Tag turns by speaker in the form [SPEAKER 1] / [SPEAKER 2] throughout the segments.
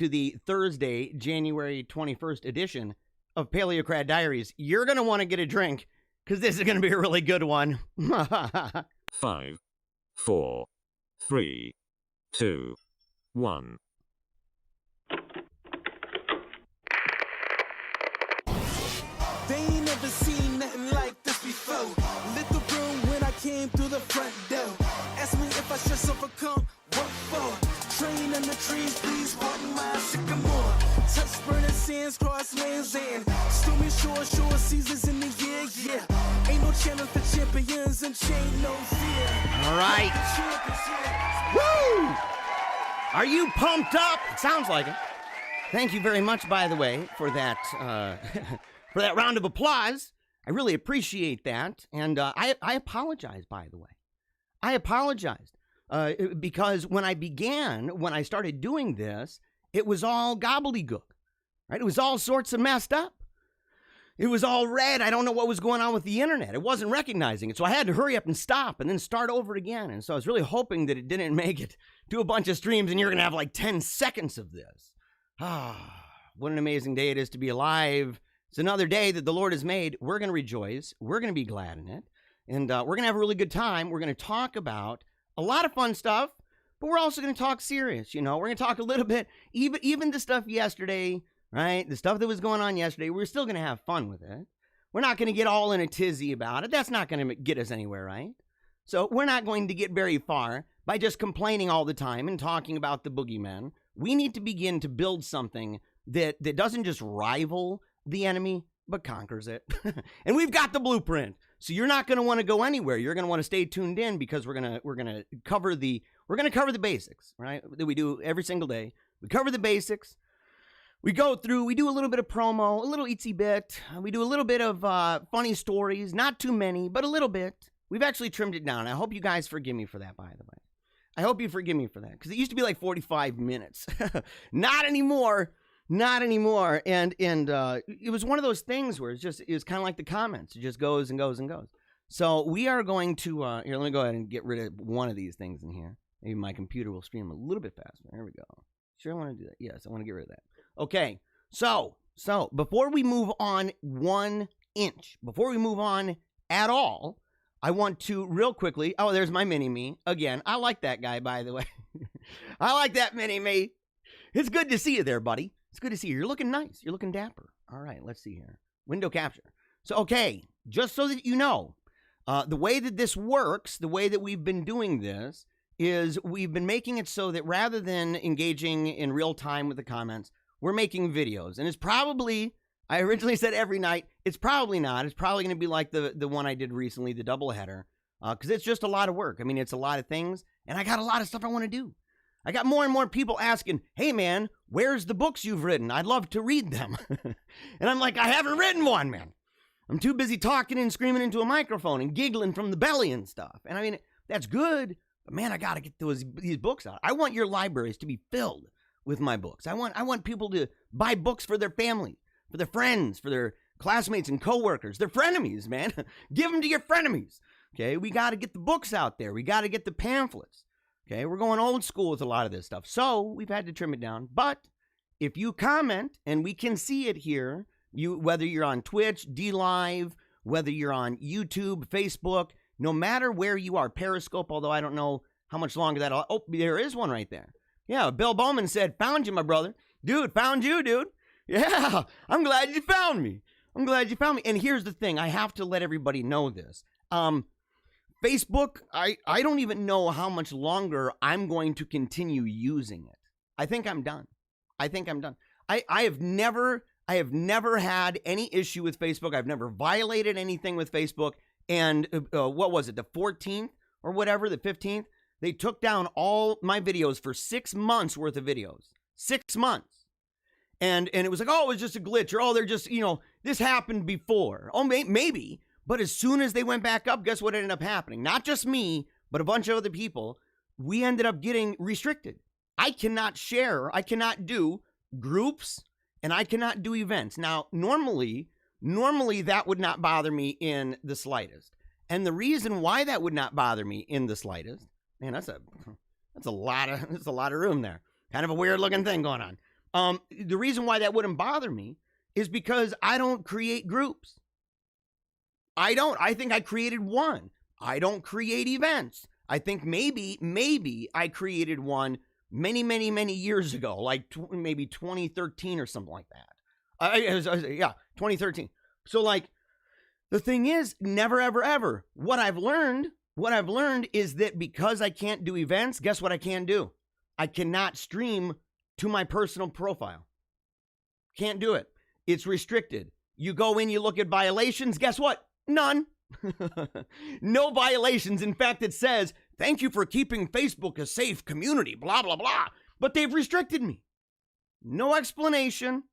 [SPEAKER 1] to the Thursday, January 21st edition of Paleocrat Diaries. You're going to want to get a drink because this is going to be a really good one.
[SPEAKER 2] 5, 4, 3, 2, 1.
[SPEAKER 3] They ain't never seen nothing like this before. Lit the room when I came through the front door. Ask me if I should overcome, what for? Train in the trees, please walk my sycamore. Touch burning sands, cross lands, and stormy shore seasons in the year, yeah. Ain't no challenge for champions and chain no fear.
[SPEAKER 1] All right. Woo! Are you pumped up? It sounds like it. Thank you very much, by the way, for that for that round of applause. I really appreciate that. And I apologize, by the way. I apologized because when I started doing this, it was all gobbledygook, right? It was all sorts of messed up. It was all red. I don't know what was going on with the internet. It wasn't recognizing it. So I had to hurry up and stop and then start over again. And so I was really hoping that it didn't make it to a bunch of streams and you're going to have like 10 seconds of this. Ah, what an amazing day it is to be alive. It's another day that the Lord has made. We're going to rejoice. We're going to be glad in it. And we're going to have a really good time. We're going to talk about a lot of fun stuff, but we're also going to talk serious. You know, we're going to talk a little bit, even the stuff yesterday, right? The stuff that was going on yesterday, we're still going to have fun with it. We're not going to get all in a tizzy about it. That's not going to get us anywhere, right? So we're not going to get very far by just complaining all the time and talking about the boogeyman. We need to begin to build something that doesn't just rival the enemy, but conquers it. And we've got the blueprint. So you're not going to want to go anywhere. You're going to want to stay tuned in because we're going to cover the basics, right? That we do every single day. We cover the basics. We go through, we do a little bit of promo, a little itsy bit. We do a little bit of funny stories, not too many, but a little bit. We've actually trimmed it down. I hope you guys forgive me for that, by the way. I hope you forgive me for that because it used to be like 45 minutes. Not anymore. Not anymore. And it was one of those things where it was kind of like the comments. It just goes and goes and goes. So we are going to, here, let me go ahead and get rid of one of these things in here. Maybe my computer will stream a little bit faster. There we go. Sure, I want to do that. Yes, I want to get rid of that. Okay. So before we move on 1 inch, before we move on at all, I want to real quickly, oh, there's my mini-me. Again, I like that guy, by the way. I like that mini-me. It's good to see you there, buddy. It's good to see you. You're looking nice. You're looking dapper. All right, let's see here. Window capture. So, okay, just so that you know, the way that this works, the way that we've been doing this, is we've been making it so that rather than engaging in real time with the comments, we're making videos. And it's probably, I originally said every night, it's probably not. It's probably going to be like the one I did recently, the doubleheader, because it's just a lot of work. I mean, it's a lot of things, and I got a lot of stuff I want to do. I got more and more people asking, hey, man, where's the books you've written? I'd love to read them. And I'm like, I haven't written one, man. I'm too busy talking and screaming into a microphone and giggling from the belly and stuff. And I mean, that's good, but man, I got to get these books out. I want your libraries to be filled with my books. I want people to buy books for their family, for their friends, for their classmates and coworkers, their frenemies, man. Give them to your frenemies. Okay, we got to get the books out there. We got to get the pamphlets. Okay, we're going old school with a lot of this stuff. So we've had to trim it down. But if you comment, and we can see it here, whether you're on Twitch, DLive, whether you're on YouTube, Facebook, no matter where you are, Periscope, although I don't know how much longer that'll... Oh, there is one right there. Yeah, Bill Bowman said, found you, my brother. Dude, found you, dude. Yeah, I'm glad you found me. I'm glad you found me. And here's the thing. I have to let everybody know this. Facebook, I don't even know how much longer I'm going to continue using it. I think I'm done. I have never had any issue with Facebook. I've never violated anything with Facebook. And what was it, the 14th or whatever, the 15th? They took down all my videos for 6 months worth of videos. 6 months. And it was like, oh, it was just a glitch. Or, oh, they're just, this happened before. Oh, maybe. But as soon as they went back up, guess what ended up happening? Not just me, but a bunch of other people. We ended up getting restricted. I cannot share. I cannot do groups, and I cannot do events. Now, normally that would not bother me in the slightest. And the reason why that would not bother me in the slightest, man, that's a lot of room there. Kind of a weird looking thing going on. The reason why that wouldn't bother me is because I don't create groups. I don't. I think I created one. I don't create events. I think maybe I created one many years ago, like maybe 2013 or something like that. Yeah, 2013. So like, the thing is, never, ever, ever. What I've learned is that because I can't do events, guess what I can do? I cannot stream to my personal profile. Can't do it. It's restricted. You go in, you look at violations, guess what? None. No violations. In fact, it says, thank you for keeping Facebook a safe community, blah, blah, blah. But they've restricted me. No explanation.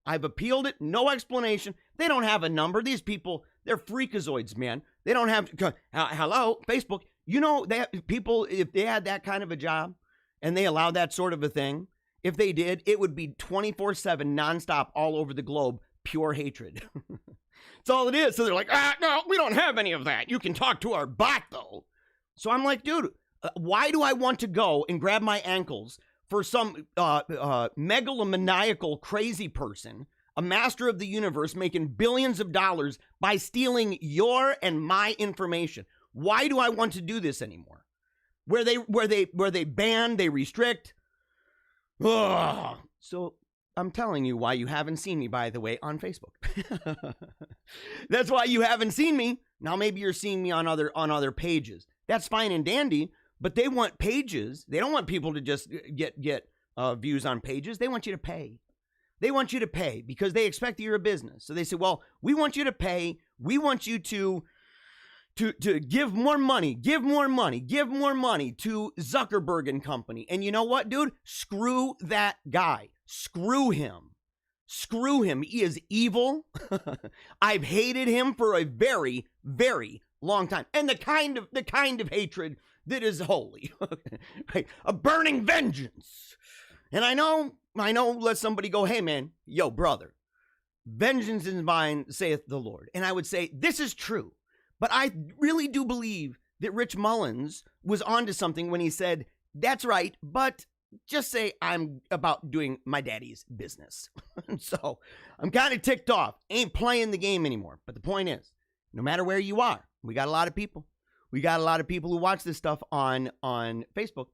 [SPEAKER 1] I've appealed it. No explanation. They don't have a number. These people, they're freakazoids, man. They don't have, hello, Facebook. You know, people, if they had that kind of a job and they allowed that sort of a thing, if they did, it would be 24/7 nonstop all over the globe, pure hatred. That's all it is. So they're like, no, we don't have any of that. You can talk to our bot, though. So I'm like, dude, why do I want to go and grab my ankles for some megalomaniacal crazy person, a master of the universe, making billions of dollars by stealing your and my information? Why do I want to do this anymore? Where they ban, they restrict. Ugh. So I'm telling you why you haven't seen me, by the way, on Facebook. That's why you haven't seen me. Now maybe you're seeing me on other pages. That's fine and dandy, but they want pages. They don't want people to just get views on pages. They want you to pay. They want you to pay because they expect that you're a business. So they say, well, we want you to pay. We want you to give more money to Zuckerberg and company. And you know what, dude? Screw that guy. Screw him. He is evil. I've hated him for a very, very long time. And the kind of hatred that is holy. Right? A burning vengeance. And I know, let somebody go, hey man, yo brother, vengeance is mine, saith the Lord. And I would say, this is true. But I really do believe that Rich Mullins was onto something when he said, that's right, but just say I'm about doing my daddy's business. So I'm kind of ticked off. Ain't playing the game anymore. But the point is, no matter where you are, we got a lot of people. We got a lot of people who watch this stuff on Facebook.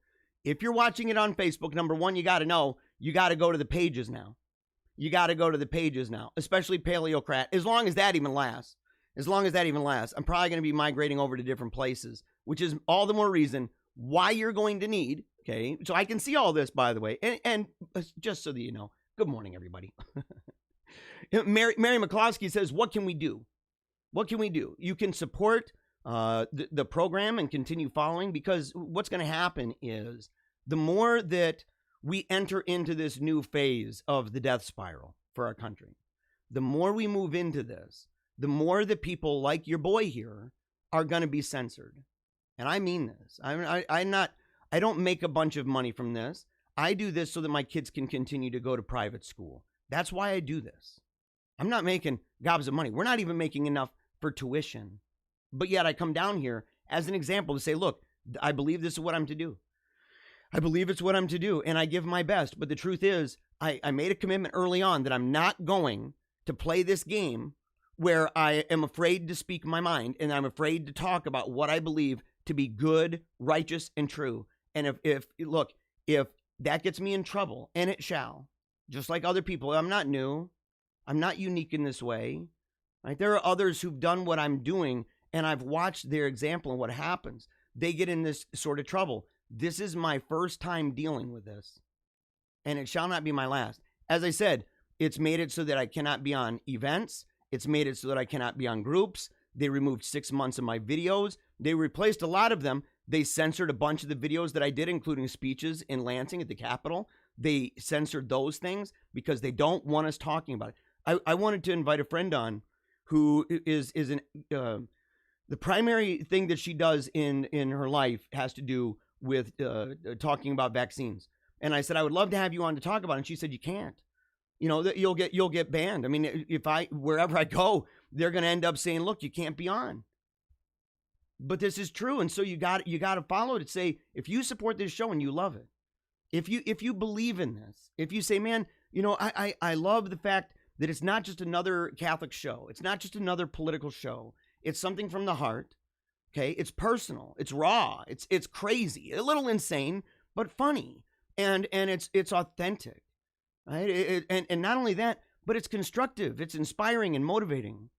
[SPEAKER 1] If you're watching it on Facebook, number one, you got to know, you got to go to the pages now. You got to go to the pages now, especially Paleocrat, as long as that even lasts. As long as that even lasts, I'm probably going to be migrating over to different places, which is all the more reason why you're going to need, okay? So I can see all this, by the way, and just so that you know, good morning, everybody. Mary McCloskey says, what can we do? What can we do? You can support the program and continue following, because what's going to happen is the more that we enter into this new phase of the death spiral for our country, the more we move into this, the more that people like your boy here are going to be censored. And I mean this. I don't make a bunch of money from this. I do this so that my kids can continue to go to private school. That's why I do this. I'm not making gobs of money. We're not even making enough for tuition. But yet I come down here as an example to say, look, I believe this is what I'm to do. I believe it's what I'm to do, and I give my best. But the truth is, I made a commitment early on that I'm not going to play this game where I am afraid to speak my mind and I'm afraid to talk about what I believe to be good, righteous, and true. And if that gets me in trouble, and it shall, just like other people, I'm not new. I'm not unique in this way. Right? There are others who've done what I'm doing, and I've watched their example and what happens. They get in this sort of trouble. This is my first time dealing with this, and it shall not be my last. As I said, it's made it so that I cannot be on events. It's made it so that I cannot be on groups. They removed 6 months of my videos. They replaced a lot of them. They censored a bunch of the videos that I did, including speeches in Lansing at the Capitol. They censored those things because they don't want us talking about it. I wanted to invite a friend on who is the primary thing that she does in her life has to do with talking about vaccines. And I said, I would love to have you on to talk about it. And she said, you can't. You know, that you'll get banned. I mean, wherever I go, they're going to end up saying, look, you can't be on. But this is true. And so you got to follow it to say, if you support this show and you love it, if you believe in this, if you say, man, I love the fact that it's not just another Catholic show. It's not just another political show. It's something from the heart. Okay, it's personal. It's raw. It's crazy. A little insane, but funny. And it's authentic. Right? And not only that, but it's constructive. It's inspiring and motivating.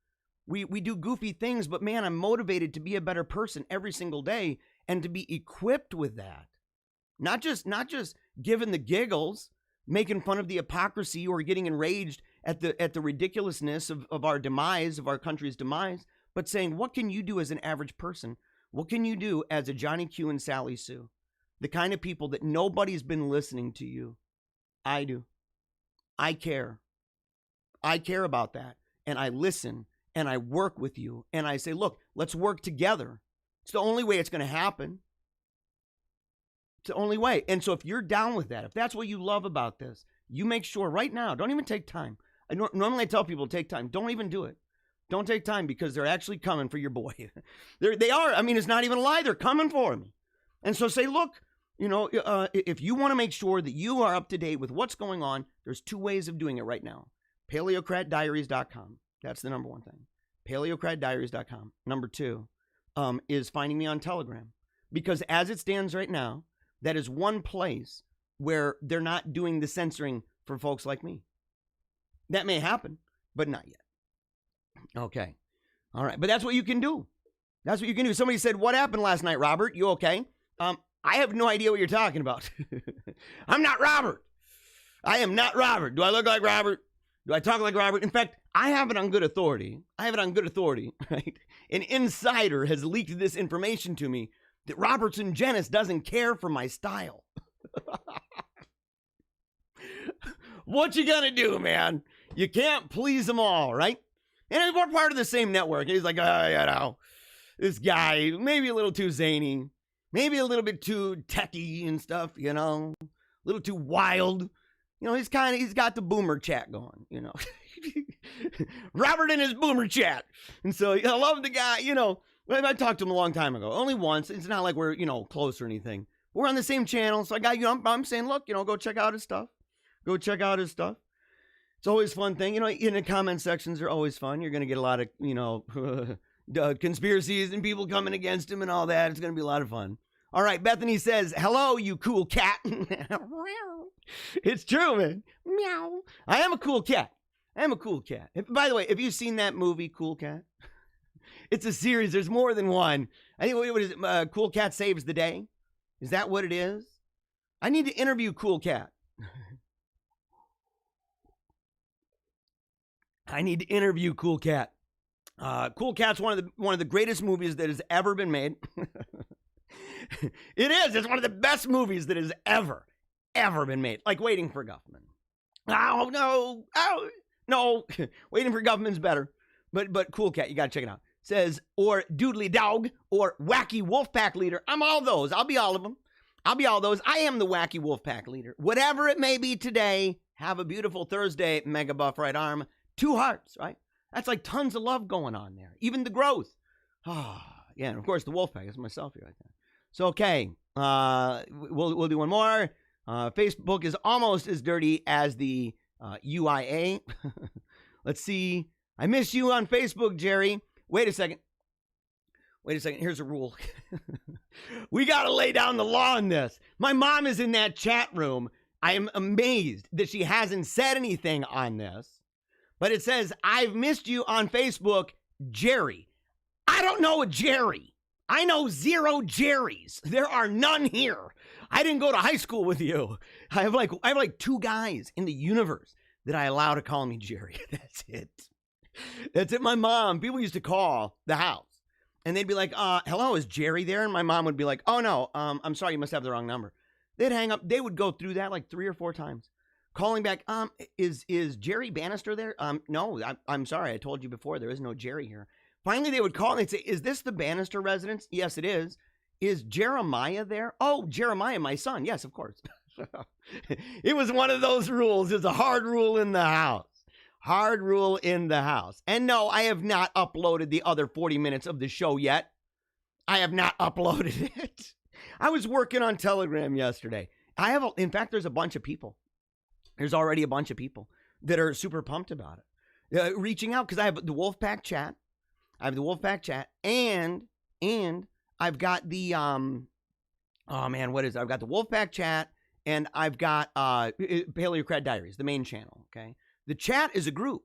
[SPEAKER 1] We do goofy things, but man, I'm motivated to be a better person every single day and to be equipped with that. Not just giving the giggles, making fun of the hypocrisy or getting enraged at the ridiculousness of our demise, of our country's demise, but saying, what can you do as an average person? What can you do as a Johnny Q and Sally Sue? The kind of people that nobody's been listening to you. I do. I care. I care about that. And I listen and I work with you. And I say, look, let's work together. It's the only way it's going to happen. It's the only way. And so if you're down with that, if that's what you love about this, you make sure right now, don't even take time. Normally I tell people take time. Don't even do it. Don't take time because they're actually coming for your boy. They are. I mean, it's not even a lie. They're coming for me. And so say, look, if you want to make sure that you are up to date with what's going on, there's 2 ways of doing it right now. Paleocratdiaries.com. That's the number 1 thing. Paleocratdiaries.com. Number 2 is finding me on Telegram. Because as it stands right now, that is one place where they're not doing the censoring for folks like me. That may happen, but not yet. Okay. All right. But that's what you can do. That's what you can do. Somebody said, what happened last night, Robert? You okay? I have no idea what you're talking about. I'm not Robert. I am not Robert. Do I look like Robert? Do I talk like Robert? In fact, I have it on good authority. Right? An insider has leaked this information to me that Robertson Jenis doesn't care for my style. What you gonna do, man? You can't please them all, right? And we're part of the same network. He's like, this guy, maybe a little too zany, maybe a little bit too techie and stuff, a little too wild. He's got the boomer chat going, Robert and his boomer chat. And so I love the guy, I talked to him a long time ago, only once. It's not like we're, close or anything. We're on the same channel. So I got, I'm saying, look, go check out his stuff. Go check out his stuff. It's always a fun thing. In the comment sections are always fun. You're going to get a lot of, conspiracies and people coming against him and all that. It's going to be a lot of fun. All right. Bethany says, hello, you cool cat. It's true, man. Meow. I am a cool cat. By the way, have you seen that movie, Cool Cat? It's a series. There's more than one. I think, what is it? Cool Cat Saves the Day. Is that what it is? I need to interview Cool Cat. Cool Cat. Cool Cat's one of the greatest movies that has ever been made. It is. It's one of the best movies that has ever been made. Like Waiting for Guffman. Oh no. Waiting for Guffman's better. But Cool Cat, you gotta check it out. Says, or Doodly Dog, or Wacky Wolfpack Leader. I'm all those. I'll be all of them. I'll be all those. I am the Wacky Wolfpack Leader. Whatever it may be today, have a beautiful Thursday, Mega Buff Right Arm. 2 hearts, right? That's like tons of love going on there. Even the growth. Yeah, and of course the Wolfpack is my selfie right there. So, okay, we'll do one more. Facebook is almost as dirty as the UIA. Let's see. I miss you on Facebook, Jerry. Wait a second. Here's a rule. We got to lay down the law on this. My mom is in that chat room. I am amazed that she hasn't said anything on this. But it says, I've missed you on Facebook, Jerry. I don't know a Jerry. I know 0 Jerrys. There are none here. I didn't go to high school with you. I have like 2 guys in the universe that I allow to call me Jerry. That's it. That's it. My mom, people used to call the house and they'd be like, hello, is Jerry there? And my mom would be like, oh no, I'm sorry, you must have the wrong number. They'd hang up. They would go through that like 3 or 4 times. Calling back, is Jerry Bannister there? No, I'm sorry. I told you before, there is no Jerry here. Finally, they would call and they'd say, is this the Bannister residence? Yes, it is. Is Jeremiah there? Oh, Jeremiah, my son. Yes, of course. It was one of those rules. It's a hard rule in the house. Hard rule in the house. And no, I have not uploaded the other 40 minutes of the show yet. I have not uploaded it. I was working on Telegram yesterday. In fact, there's a bunch of people. There's already a bunch of people that are super pumped about it. Reaching out, because I have the Wolfpack chat. And I've got the, oh man, what is it? I've got the Wolfpack chat, and I've got Paleocrat Diaries, the main channel, okay? The chat is a group.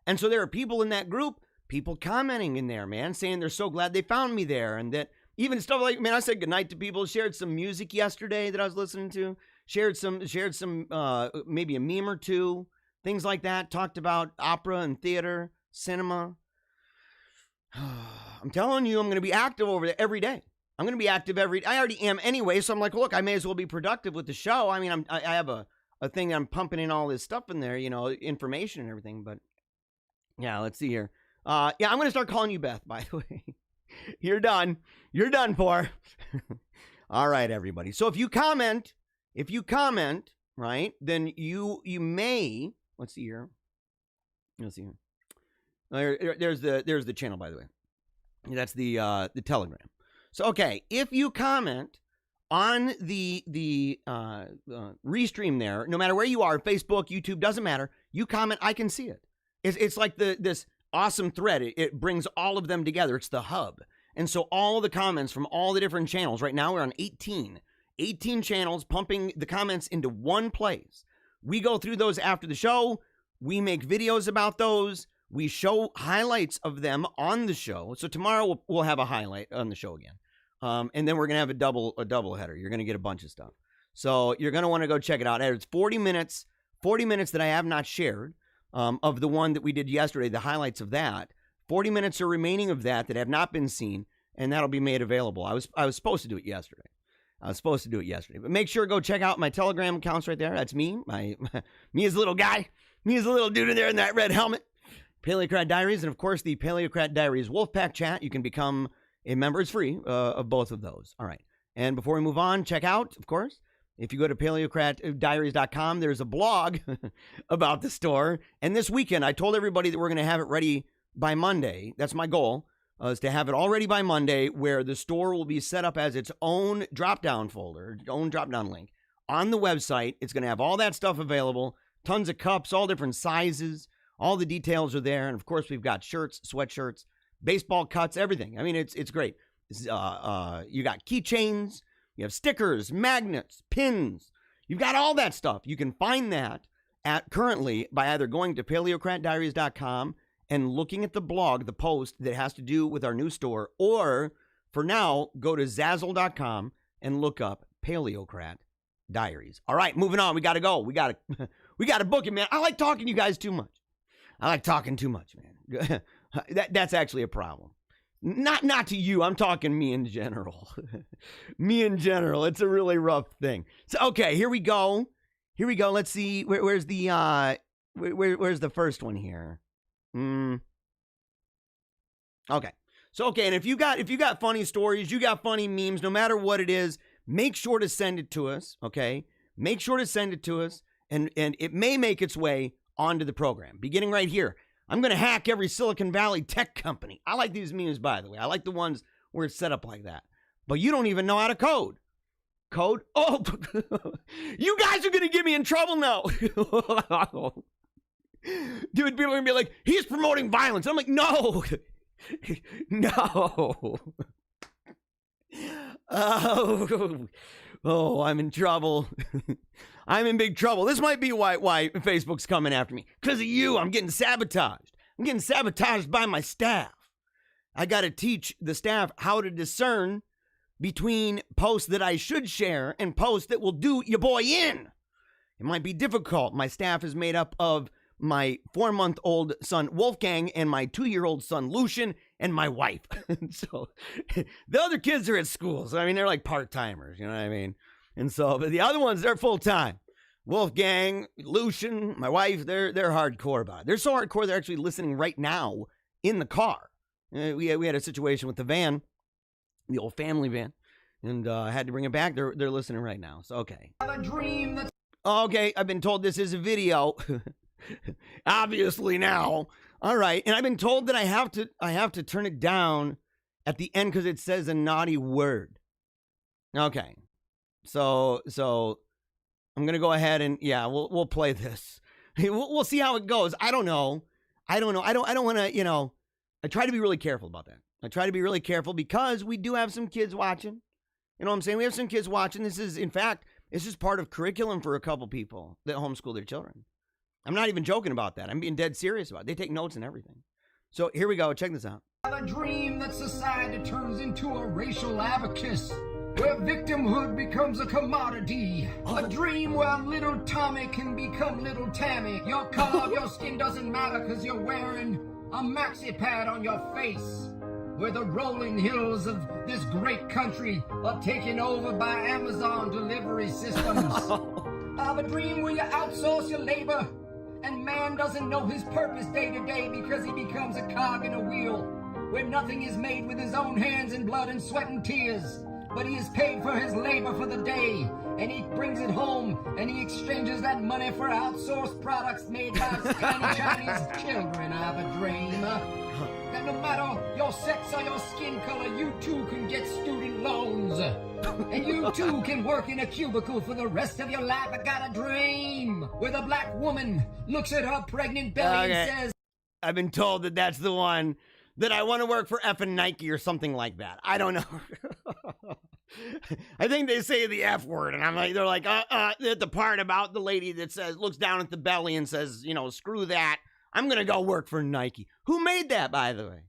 [SPEAKER 1] And so there are people in that group, people commenting in there, man, saying they're so glad they found me there, and that even stuff like, man, I said goodnight to people, shared some music yesterday that I was listening to, shared some maybe a meme or two, things like that, talked about opera and theater, cinema. I'm telling you, I'm going to be active over there every day. I'm going to be active I already am anyway, so I'm like, look, I may as well be productive with the show. I mean, I have a thing that I'm pumping in all this stuff in there, you know, information and everything, but yeah, let's see here. Yeah, I'm going to start calling you Beth, by the way. You're done. You're done for. All right, everybody. So if you comment, right, then you may, let's see here. Let's see here. There's the channel, by the way. That's the Telegram. So, okay, if you comment on the restream there, no matter where you are, Facebook, YouTube, doesn't matter, you comment, I can see it. It's like this awesome thread. It brings all of them together. It's the hub. And so all the comments from all the different channels, right now we're on 18 channels, pumping the comments into one place. We go through those after the show. We make videos about those. We show highlights of them on the show. So tomorrow we'll have a highlight on the show again. And then we're going to have a double header. You're going to get a bunch of stuff. So you're going to want to go check it out. It's 40 minutes that I have not shared of the one that we did yesterday, the highlights of that. 40 minutes are remaining of that have not been seen, and that'll be made available. I was supposed to do it yesterday. But make sure to go check out my Telegram accounts right there. That's me. Me as a little guy. Me as a little dude in there in that red helmet. Paleocrat Diaries, and of course the Paleocrat Diaries Wolfpack chat. You can become a member. It's free of both of those. All right. And before we move on, check out, of course, if you go to paleocratdiaries.com, there's a blog about the store. And this weekend, I told everybody that we're going to have it ready by Monday. That's my goal, is to have it all ready by Monday, where the store will be set up as its own drop-down folder, own drop-down link on the website. It's going to have all that stuff available, tons of cups, all different sizes. All the details are there. And of course, we've got shirts, sweatshirts, baseball cuts, everything. I mean, it's great. You got keychains, you have stickers, magnets, pins. You've got all that stuff. You can find that currently by either going to paleocratdiaries.com and looking at the blog, the post that has to do with our new store, or for now, go to Zazzle.com and look up Paleocrat Diaries. All right, moving on. We got to go. We got to book it, man. I like talking to you guys too much. I like talking too much, man. That's actually a problem. Not to you. I'm talking me in general. Me in general. It's a really rough thing. So, okay, here we go. Let's see. Where's the where's the first one here? Okay. So, okay, and if you got funny stories, you got funny memes, no matter what it is, make sure to send it to us, okay? Make sure to send it to us, and it may make its way onto the program. Beginning right here. I'm going to hack every Silicon Valley tech company. I like these memes, by the way. I like the ones where it's set up like that. But you don't even know how to code. Code? Oh, you guys are going to get me in trouble now. Dude, people are going to be like, he's promoting violence. I'm like, no. No. Oh, I'm in trouble. I'm in big trouble. This might be why Facebook's coming after me. Because of you, I'm getting sabotaged. I'm getting sabotaged by my staff. I got to teach the staff how to discern between posts that I should share and posts that will do your boy in. It might be difficult. My staff is made up of my 4-month-old son, Wolfgang, and my 2-year-old son, Lucian, and my wife. So the other kids are at school. So, I mean, they're like part-timers, you know what I mean? And so, but the other ones, they're full-time. Wolfgang, Lucian, my wife, they're hardcore about it. They're so hardcore, they're actually listening right now in the car. We had a situation with the van, the old family van, and I had to bring it back. They're listening right now. So, okay. I have a dream that's... Okay, I've been told this is a video. Obviously now. All right, and I've been told that I have to turn it down at the end because it says a naughty word. Okay. So I'm going to go ahead and, yeah, we'll play this. We'll see how it goes. I don't know. I don't want to, I try to be really careful about that. I try to be really careful because we do have some kids watching. You know what I'm saying? We have some kids watching. This is, in fact, this is part of curriculum for a couple people that homeschool their children. I'm not even joking about that. I'm being dead serious about it. They take notes and everything. So here we go. Check this out.
[SPEAKER 4] A dream that society turns into a racial abacus, where victimhood becomes a commodity. A dream where little Tommy can become little Tammy. Your color of your skin doesn't matter because you're wearing a maxi pad on your face. Where the rolling hills of this great country are taken over by Amazon delivery systems. I have a dream where you outsource your labor and man doesn't know his purpose day to day because he becomes a cog in a wheel. Where nothing is made with his own hands and blood and sweat and tears, but he is paid for his labor for the day, and he brings it home, and he exchanges that money for outsourced products made by tiny Chinese children. I have a dream that no matter your sex or your skin color, you too can get student loans, and you too can work in a cubicle for the rest of your life. I got a dream where the black woman looks at her pregnant belly and says,
[SPEAKER 1] I've been told that that's the one that I want to work for effing Nike or something like that. I don't know. I think they say the F word, and I'm like, they're like, the part about the lady that says, looks down at the belly and says, screw that. I'm going to go work for Nike. Who made that, by the way?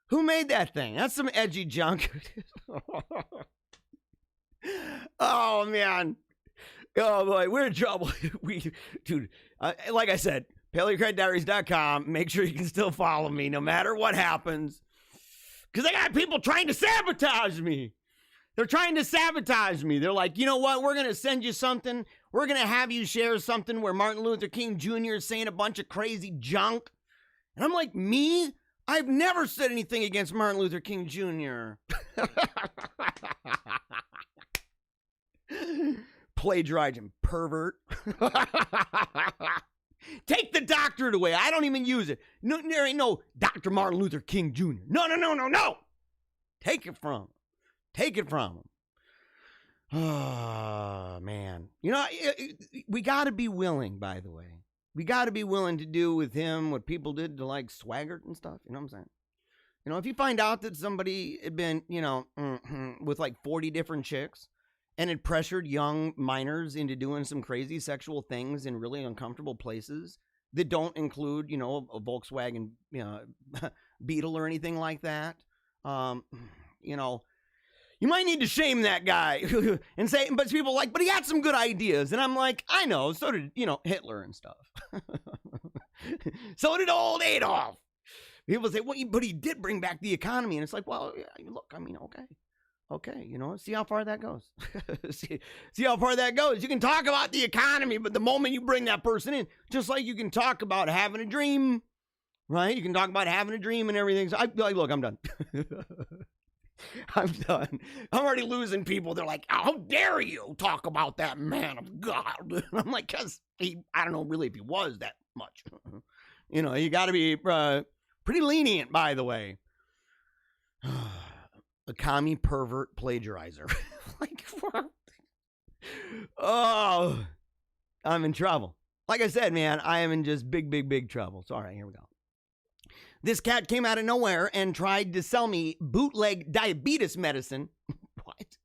[SPEAKER 1] Who made that thing? That's some edgy junk. Oh, man. Oh, boy, we're in trouble. Dude, like I said, PaleocratDiaries.com. Make sure you can still follow me no matter what happens. Because I got people trying to sabotage me. They're trying to sabotage me. They're like, you know what? We're going to send you something. We're going to have you share something where Martin Luther King Jr. is saying a bunch of crazy junk. And I'm like, me? I've never said anything against Martin Luther King Jr. Plagiarizing pervert. Take the doctorate away. I don't even use it. No, there ain't no Dr. Martin Luther King Jr. No. Take it from him. Take it from him. Oh, man. We got to be willing, by the way. We got to be willing to do with him what people did to, like, Swaggart and stuff. You know what I'm saying? If you find out that somebody had been, with, like, 40 different chicks, and it pressured young minors into doing some crazy sexual things in really uncomfortable places that don't include, a Volkswagen, Beetle or anything like that. You might need to shame that guy and say, but people are like, but he had some good ideas. And I'm like, I know, so did, Hitler and stuff. So did old Adolf. People say, well, but he did bring back the economy. And it's like, well, look, okay, see how far that goes. see how far that goes. You can talk about the economy, but the moment you bring that person in, just like you can talk about having a dream, right? You can talk about having a dream and everything. So look, I'm done. I'm done. I'm already losing people. They're like, how dare you talk about that man of God? I'm like, because I don't know really if he was that much. You got to be pretty lenient, by the way. A commie pervert plagiarizer. Like, what? Oh, I'm in trouble. Like I said, man, I am in just big trouble. So, all right, here we go. This cat came out of nowhere and tried to sell me bootleg diabetes medicine. What?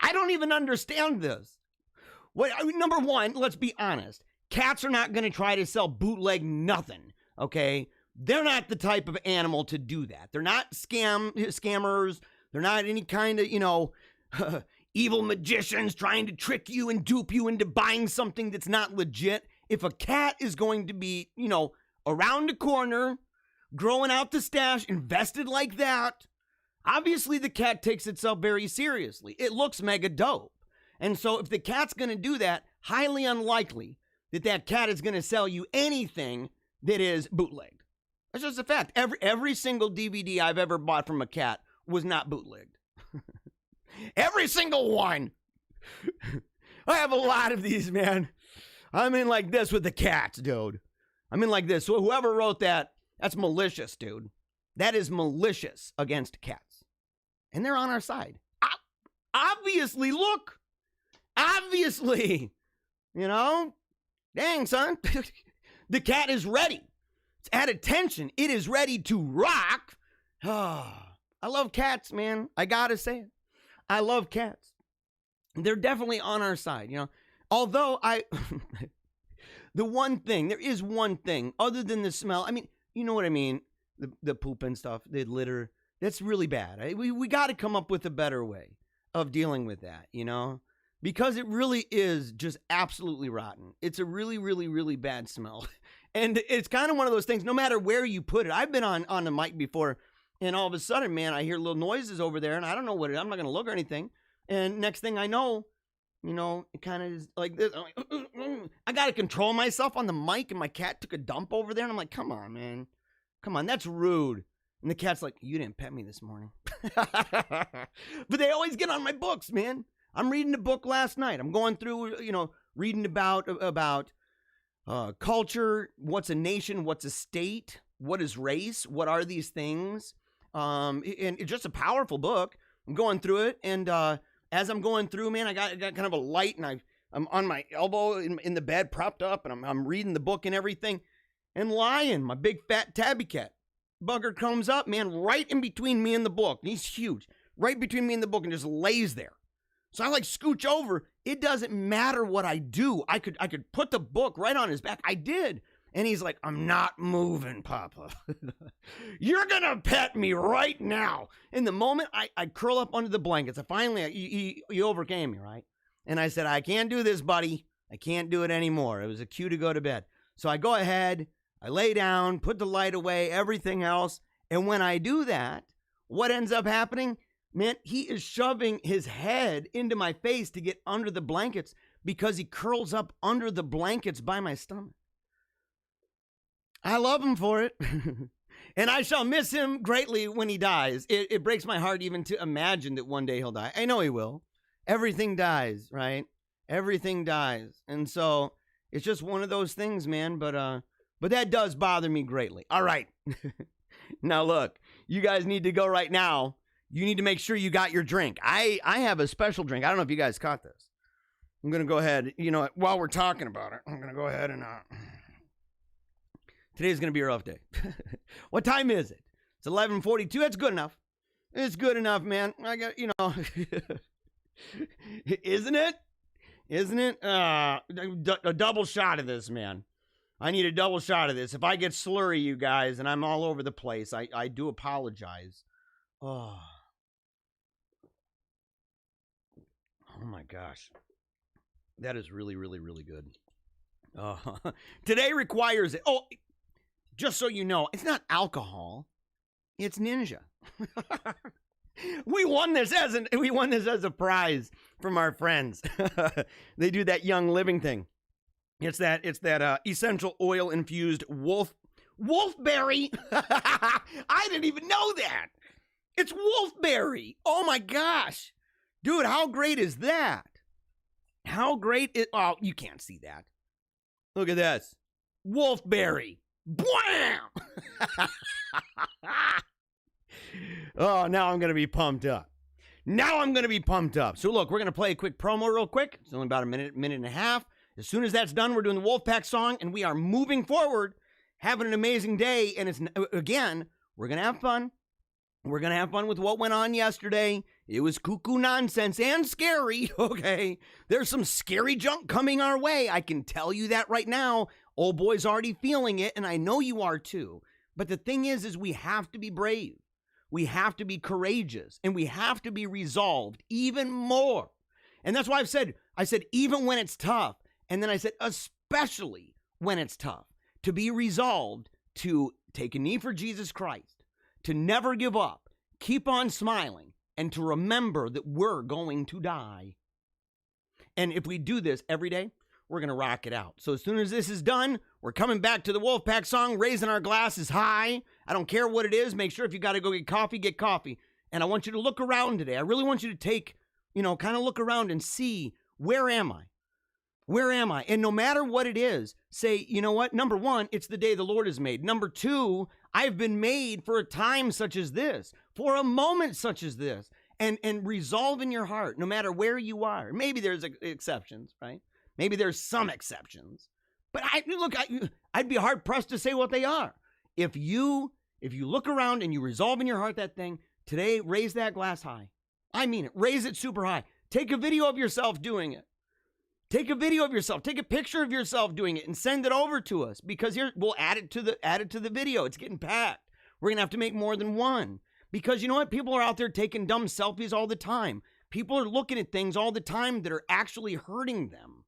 [SPEAKER 1] I don't even understand this. Number one, let's be honest. Cats are not going to try to sell bootleg nothing, okay? They're not the type of animal to do that. They're not scammers. They're not any kind of, evil magicians trying to trick you and dupe you into buying something that's not legit. If a cat is going to be, around the corner, growing out the stash, invested like that, obviously the cat takes itself very seriously. It looks mega dope. And so if the cat's going to do that, highly unlikely that cat is going to sell you anything that is bootlegged. That's just a fact. Every single DVD I've ever bought from a cat was not bootlegged. Every single one. I have a lot of these, man. I'm in like this with the cats, dude. I'm in like this. So whoever wrote that, that's malicious, dude. That is malicious against cats. And they're on our side. Obviously, look. Obviously. You know? Dang, son. The cat is ready. It's at attention. It is ready to rock. I love cats, man. I gotta say it. I love cats. They're definitely on our side, you know. Although there is one thing, other than the smell. I mean, you know what I mean? The poop and stuff, the litter. That's really bad. We got to come up with a better way of dealing with that, you know? Because it really is just absolutely rotten. It's a really, really, really bad smell. And it's kind of one of those things, no matter where you put it. I've been on the mic before, and all of a sudden, man, I hear little noises over there, and I don't know what it is. I'm not going to look or anything. And next thing I know, you know, it kind of is like this. I'm like, I got to control myself on the mic, and my cat took a dump over there. And I'm like, come on, man. Come on, that's rude. And the cat's like, you didn't pet me this morning. But they always get on my books, man. I'm reading a book last night. I'm going through, you know, reading about culture, what's a nation, what's a state, what is race, what are these things. And it's just a powerful book. I'm going through it, and as I'm going through, man, I got kind of a light, and I'm on my elbow in the bed, propped up, and I'm reading the book and everything. And Lion, my big fat tabby cat, bugger comes up, man, right in between me and the book. And he's huge, right between me and the book, and just lays there. So I like scooch over. It doesn't matter what I do. I could put the book right on his back. I did. And he's like, I'm not moving, Papa. You're going to pet me right now. In the moment, I curl up under the blankets. He overcame me, right? And I said, I can't do this, buddy. I can't do it anymore. It was a cue to go to bed. So I go ahead, I lay down, put the light away, everything else. And when I do that, what ends up happening? Man, he is shoving his head into my face to get under the blankets because he curls up under the blankets by my stomach. I love him for it. And I shall miss him greatly when he dies. It breaks my heart even to imagine that one day he'll die. I know he will. Everything dies, right? Everything dies. And so it's just one of those things, man. But that does bother me greatly. All right. Now, look, you guys need to go right now. You need to make sure you got your drink. I have a special drink. I don't know if you guys caught this. I'm going to go ahead, you know, while we're talking about it, I'm going to go ahead and... Today's going to be a rough day. What time is it? It's 11:42. That's good enough. It's good enough, man. I got, you know. Isn't it? Isn't it? A double shot of this, man. I need a double shot of this. If I get slurry, you guys, and I'm all over the place, I do apologize. Oh my gosh. That is really, really, really good. Today requires it. Oh, just so you know, it's not alcohol. It's Ninja. We won this as a prize from our friends. They do that Young Living thing. It's that essential oil infused wolfberry. I didn't even know that. It's wolfberry. Oh my gosh. Dude, how great is that? How great is... Oh, you can't see that. Look at this. Wolfberry. Bwam! Oh, now I'm going to be pumped up. So look, we're going to play a quick promo real quick. It's only about a minute and a half. As soon as that's done, we're doing the Wolfpack song, and we are moving forward, having an amazing day. And it's, again, we're going to have fun. We're going to have fun with what went on yesterday. It was cuckoo nonsense and scary, okay? There's some scary junk coming our way. I can tell you that right now. Old boy's already feeling it, and I know you are too. But the thing is we have to be brave. We have to be courageous, and we have to be resolved even more. And that's why I said even when it's tough, and then I said especially when it's tough, to be resolved to take a knee for Jesus Christ, to never give up, keep on smiling, and to remember that we're going to die. And if we do this every day, we're going to rock it out. So as soon as this is done, we're coming back to the Wolfpack song, raising our glasses high. I don't care what it is. Make sure if you got to go get coffee. And I want you to look around today. I really want you to take, kind of look around and see, where am I? Where am I? And no matter what it is, say, you know what? Number one, it's the day the Lord has made. Number two, I've been made for a time such as this, for a moment such as this. And resolve in your heart, no matter where you are. Maybe there's exceptions, right? Maybe there's some exceptions. But I'd be hard-pressed to say what they are. If you look around and you resolve in your heart that thing, today, raise that glass high. I mean it. Raise it super high. Take a video of yourself doing it. Take a video of yourself. Take a picture of yourself doing it and send it over to us, because we'll add it to the video. It's getting packed. We're going to have to make more than one, because you know what? People are out there taking dumb selfies all the time. People are looking at things all the time that are actually hurting them.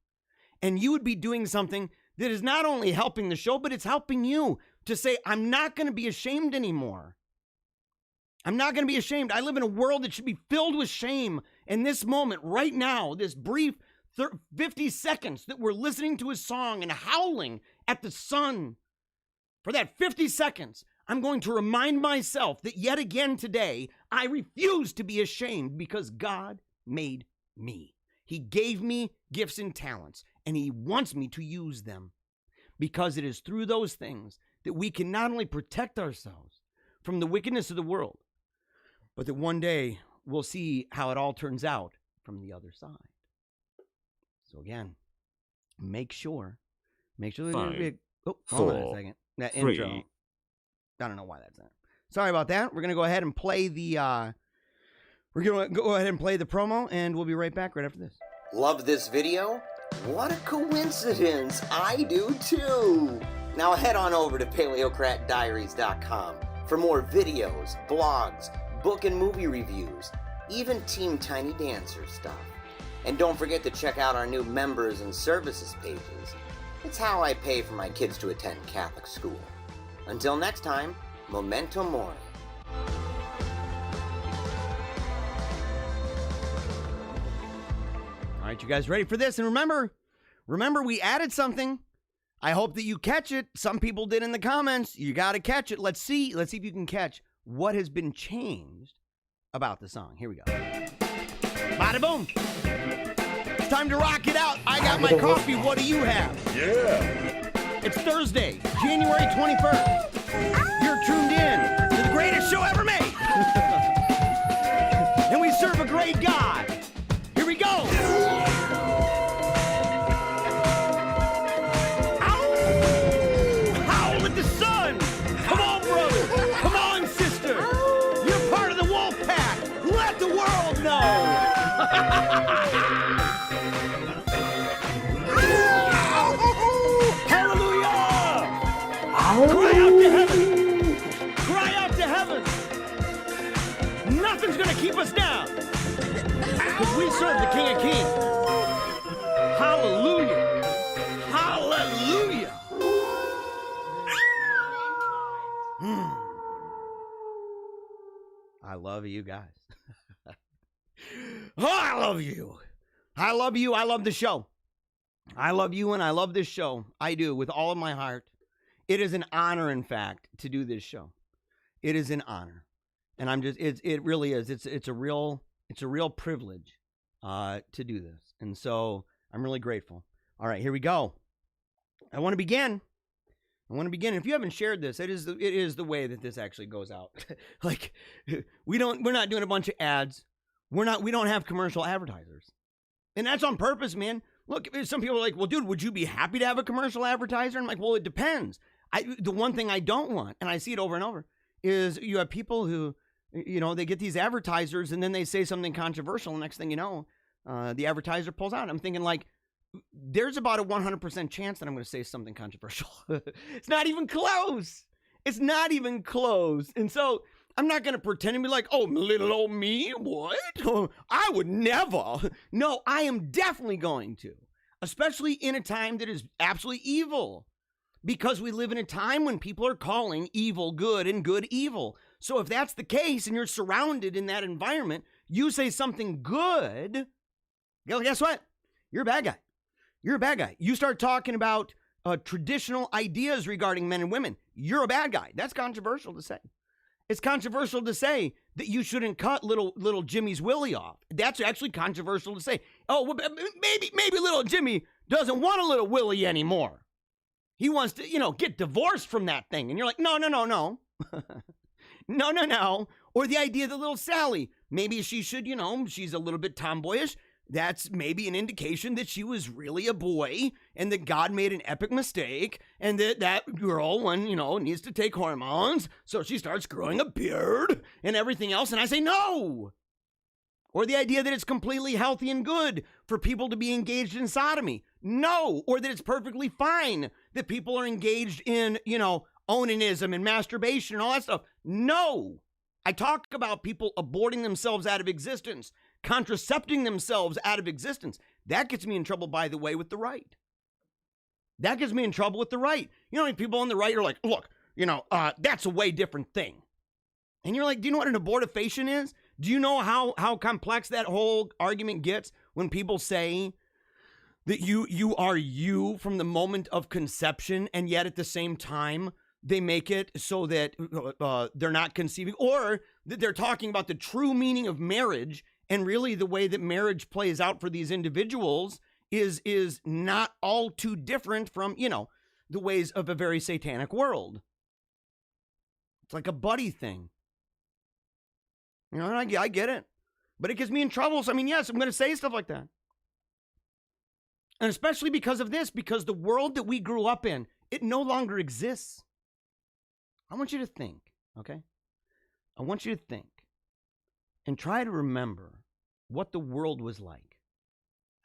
[SPEAKER 1] And you would be doing something that is not only helping the show, but it's helping you to say, I'm not going to be ashamed anymore. I'm not going to be ashamed. I live in a world that should be filled with shame. In this moment, right now, this brief 50 seconds that we're listening to a song and howling at the sun, for that 50 seconds, I'm going to remind myself that yet again today, I refuse to be ashamed, because God made me. He gave me gifts and talents, and he wants me to use them, because it is through those things that we can not only protect ourselves from the wickedness of the world, but that one day we'll see how it all turns out from the other side. So again, make sure there's going to be hold on a second. That
[SPEAKER 2] 3.
[SPEAKER 1] Intro. I don't know why that's not. Sorry about that. We're going to go ahead and play the promo, and we'll be right back right after this.
[SPEAKER 5] Love this video? What a coincidence. I do too. Now head on over to paleocratdiaries.com for more videos, blogs, book and movie reviews, even Team Tiny Dancer stuff. And don't forget to check out our new members and services pages. It's how I pay for my kids to attend Catholic school. Until next time, memento mori.
[SPEAKER 1] All right, you guys ready for this? And remember, we added something. I hope that you catch it. Some people did in the comments. You got to catch it. Let's see if you can catch what has been changed about the song. Here we go. Bada boom. It's time to rock it out. I got my coffee. What do you have?
[SPEAKER 2] Yeah.
[SPEAKER 1] It's Thursday, January 21st. You're tuned in to the greatest show ever made. And we serve a great God. Here we go. Howl at the sun. Come on, brother. Come on, sister. You're part of the wolf pack. Let the world know. Cry out to heaven! Cry out to heaven! Nothing's gonna keep us down! Because we serve the King of Kings! Hallelujah! Hallelujah! I love you guys. Oh, I love you! I love you, I love the show. I love you and I love this show. I do, with all of my heart. It is an honor, in fact, to do this show. It is an honor, and it really is. It's a real privilege to do this, and so I'm really grateful. All right, here we go. I want to begin. If you haven't shared this, it is the way that this actually goes out. Like we're not doing a bunch of ads. We don't have commercial advertisers, and that's on purpose, man. Look, some people are like, well, dude, would you be happy to have a commercial advertiser? I'm like, well, it depends. The one thing I don't want, and I see it over and over, is you have people who, they get these advertisers and then they say something controversial. And next thing you know, the advertiser pulls out. I'm thinking like, there's about a 100% chance that I'm going to say something controversial. It's not even close. It's not even close. And so I'm not going to pretend and be like, oh, little old me, what? I would never. No, I am definitely going to, especially in a time that is absolutely evil. Because we live in a time when people are calling evil good and good evil. So if that's the case and you're surrounded in that environment, you say something good, guess what? You're a bad guy. You're a bad guy. You start talking about traditional ideas regarding men and women. You're a bad guy. That's controversial to say. It's controversial to say that you shouldn't cut little Jimmy's willy off. That's actually controversial to say. Oh, well, maybe little Jimmy doesn't want a little willy anymore. He wants to, get divorced from that thing. And you're like, no. No. Or the idea that little Sally, maybe she should, she's a little bit tomboyish. that's maybe an indication that she was really a boy and that God made an epic mistake and that girl, when, needs to take hormones, so she starts growing a beard and everything else. And I say no. Or the idea that it's completely healthy and good for people to be engaged in sodomy. No. Or that it's perfectly fine that people are engaged in, onanism and masturbation and all that stuff. No. I talk about people aborting themselves out of existence, contracepting themselves out of existence. That gets me in trouble, by the way, with the right. That gets me in trouble with the right. People on the right are like, look, that's a way different thing. And you're like, do you know what an abortifacient is? Do you know how complex that whole argument gets when people say that you are you from the moment of conception, and yet at the same time they make it so that they're not conceiving, or that they're talking about the true meaning of marriage, and really the way that marriage plays out for these individuals is not all too different from, the ways of a very satanic world. It's like a buddy thing. And I get it. But it gets me in trouble. So, yes, I'm going to say stuff like that. And especially because of this, because the world that we grew up in, it no longer exists. I want you to think, okay? I want you to think and try to remember what the world was like.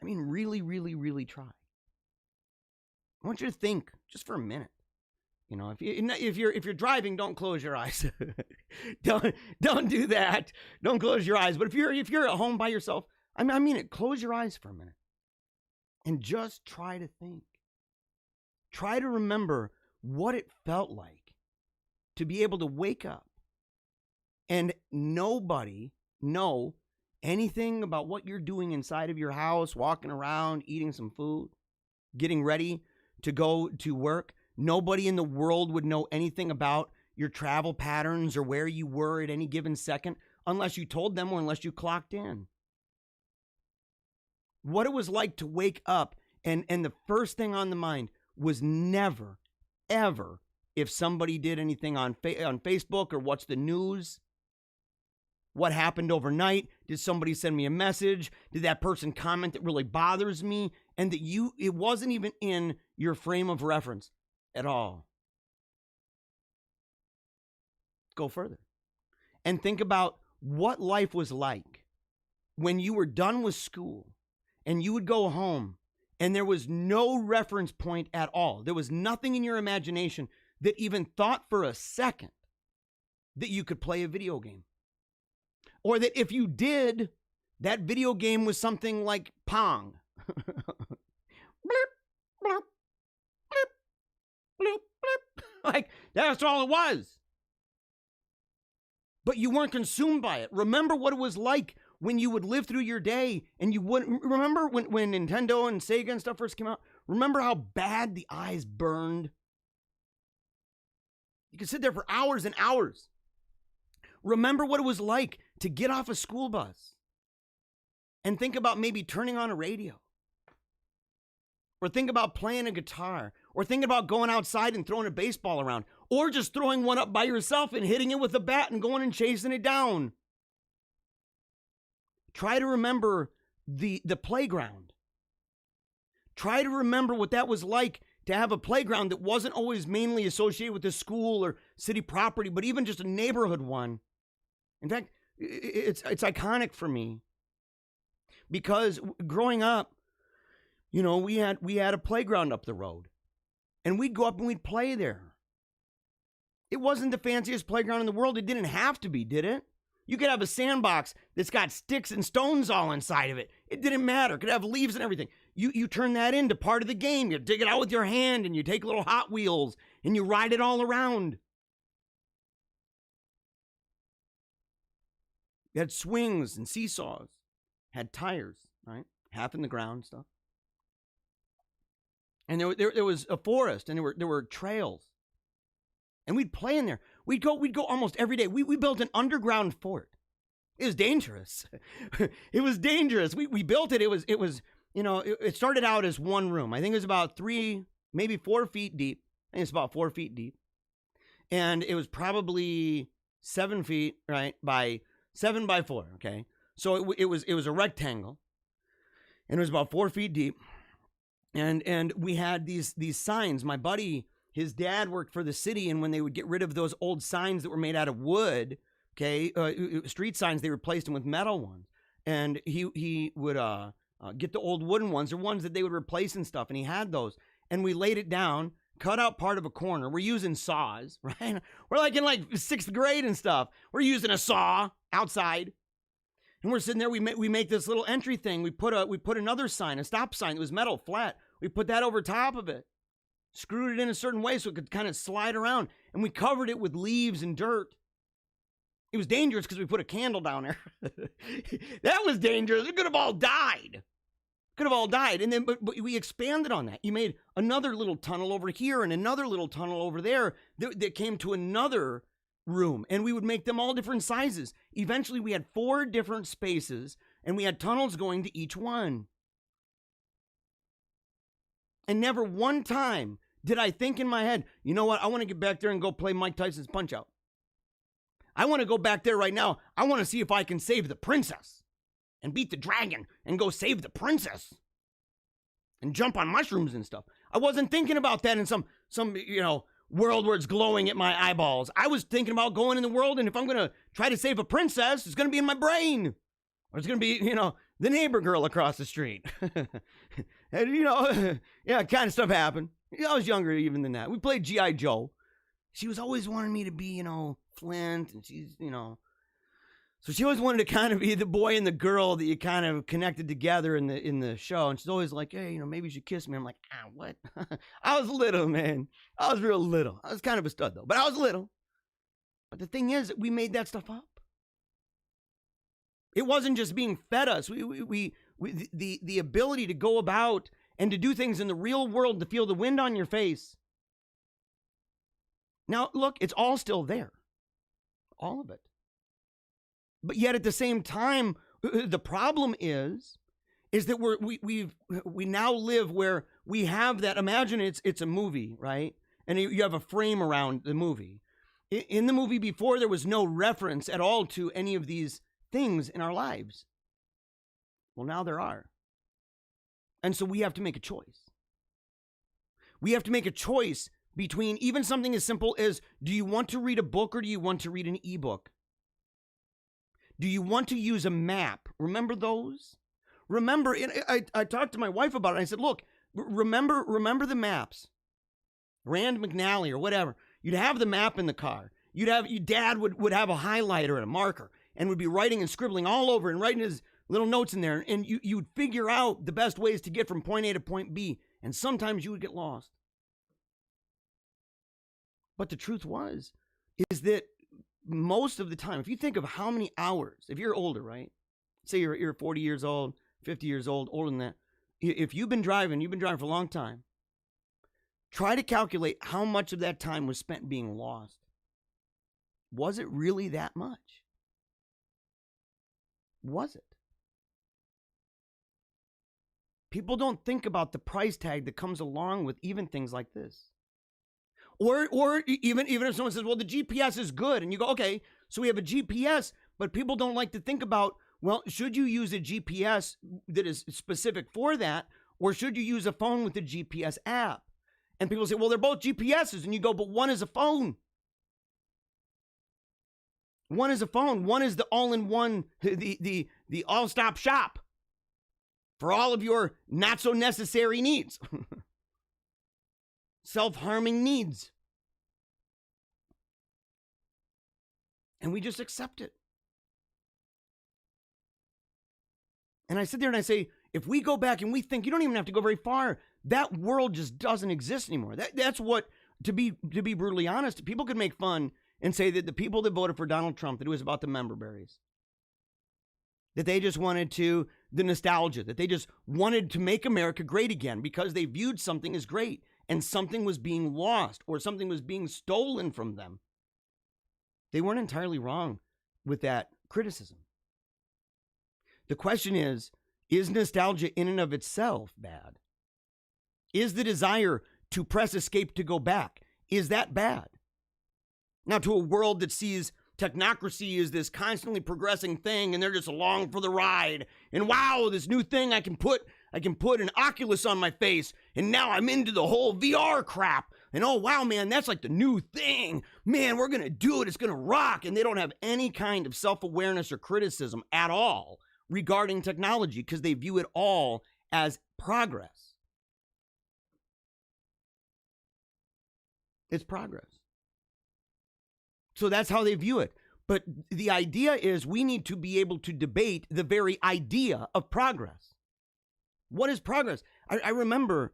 [SPEAKER 1] Really, really, really try. I want you to think just for a minute. If you're driving, don't close your eyes. don't do that. Don't close your eyes. But if you're at home by yourself, close your eyes for a minute and just try to think. Try to remember what it felt like to be able to wake up and nobody know anything about what you're doing inside of your house, walking around, eating some food, getting ready to go to work. Nobody in the world would know anything about your travel patterns or where you were at any given second unless you told them or unless you clocked in. What it was like to wake up and the first thing on the mind was never, ever if somebody did anything on Facebook or what's the news. What happened overnight? Did somebody send me a message? Did that person comment that really bothers me? And that it wasn't even in your frame of reference at all. Go further and think about what life was like when you were done with school and you would go home and there was no reference point at all. There was nothing in your imagination that even thought for a second that you could play a video game. Or that if you did, that video game was something like Pong. Like, that's all it was. But you weren't consumed by it. Remember what it was like when you would live through your day and you wouldn't. Remember when Nintendo and Sega and stuff first came out? Remember how bad the eyes burned? You could sit there for hours and hours. Remember what it was like to get off a school bus and think about maybe turning on a radio. Or think about playing a guitar. Or think about going outside and throwing a baseball around. Or just throwing one up by yourself and hitting it with a bat and going and chasing it down. Try to remember the playground. Try to remember what that was like to have a playground that wasn't always mainly associated with the school or city property, but even just a neighborhood one. In fact, it's iconic for me. Because growing up, we had a playground up the road. And we'd go up and we'd play there. It wasn't the fanciest playground in the world. It didn't have to be, did it? You could have a sandbox that's got sticks and stones all inside of it. It didn't matter. It could have leaves and everything. You turn that into part of the game. You dig it out with your hand and you take little Hot Wheels and you ride it all around. You had swings and seesaws. Had tires, right? Half in the ground stuff. And there was a forest, and there were trails. And we'd play in there. We'd go almost every day. We built an underground fort. It was dangerous. It was dangerous. We built it. It was it started out as one room. I think it was about 3, maybe 4 feet deep. I think it's about 4 feet deep. And it was probably 7 feet, right, by 7 by 4, okay? So it was a rectangle. And it was about 4 feet deep. And we had these signs. My buddy, his dad worked for the city, and when they would get rid of those old signs that were made out of wood, okay, street signs, they replaced them with metal ones. And he would get the old wooden ones, or ones that they would replace and stuff, and he had those. And we laid it down, cut out part of a corner. We're using saws, right? We're like in like 6th grade and stuff. We're using a saw outside. And we're sitting there, we make this little entry thing. We put another sign, a stop sign that was metal, flat. We put that over top of it. Screwed it in a certain way so it could kind of slide around. And we covered it with leaves and dirt. It was dangerous because we put a candle down there. That was dangerous. We could have all died. And then, but we expanded on that. You made another little tunnel over here and another little tunnel over there that came to another room, and we would make them all different sizes. Eventually we had 4 different spaces, and we had tunnels going to each one. And never one time did I think in my head, you know what, I want to get back there and go play Mike Tyson's Punch-Out. I want to go back there right now. I want to see if I can save the princess and beat the dragon and go save the princess and jump on mushrooms and stuff. I wasn't thinking about that in some world where it's glowing at my eyeballs. I was thinking about going in the world, and if I'm going to try to save a princess, it's going to be in my brain. Or it's going to be, the neighbor girl across the street. And, yeah, kind of stuff happened. I was younger even than that. We played G.I. Joe. She was always wanting me to be, Flint, and she's, So she always wanted to kind of be the boy and the girl that you kind of connected together in the show. And she's always like, hey, maybe you should kiss me. I'm like, what? I was little, man. I was real little. I was kind of a stud, though. But I was little. But the thing is, we made that stuff up. It wasn't just being fed us. The ability to go about and to do things in the real world, to feel the wind on your face. Now, look, it's all still there. All of it. But yet at the same time, the problem is that we now live where we have that. Imagine it's a movie, right? And you have a frame around the movie. In the movie before, there was no reference at all to any of these things in our lives. Well, now there are. And so we have to make a choice. We have to make a choice between even something as simple as, do you want to read a book or do you want to read an ebook? Do you want to use a map? Remember those? Remember, I talked to my wife about it. I said, look, remember the maps. Rand McNally or whatever. You'd have the map in the car. Your dad would have a highlighter and a marker and would be writing and scribbling all over and writing his little notes in there. And you'd figure out the best ways to get from point A to point B. And sometimes you would get lost. But the truth is that most of the time, if you think of how many hours, if you're older, right? Say you're 40 years old, 50 years old, older than that. If you've been driving for a long time, try to calculate how much of that time was spent being lost. Was it really that much? Was it? People don't think about the price tag that comes along with even things like this. Or even if someone says, well, the GPS is good, and you go, okay, so we have a GPS, but people don't like to think about, well, should you use a GPS that is specific for that, or should you use a phone with a GPS app? And people say, well, they're both GPSs, and you go, but one is a phone. One is a phone. One is the all-in-one, the all-stop shop for all of your not-so-necessary needs. Self-harming needs. And we just accept it. And I sit there and I say, if we go back and we think, you don't even have to go very far, that world just doesn't exist anymore. That's what, to be brutally honest, people could make fun and say that the people that voted for Donald Trump, that it was about the member berries. That they just wanted the nostalgia, that they just wanted to make America great again because they viewed something as great. And something was being lost or something was being stolen from them. They weren't entirely wrong with that criticism. The question is nostalgia in and of itself bad? Is the desire to press escape to go back, is that bad? Now, to a world that sees technocracy as this constantly progressing thing and they're just along for the ride, and wow, this new thing I can put I can put an Oculus on my face, and now I'm into the whole VR crap. And oh, wow, man, that's like the new thing. Man, we're going to do it. It's going to rock. And they don't have any kind of self-awareness or criticism at all regarding technology because they view it all as progress. It's progress. So that's how they view it. But the idea is we need to be able to debate the very idea of progress. What is progress? I remember,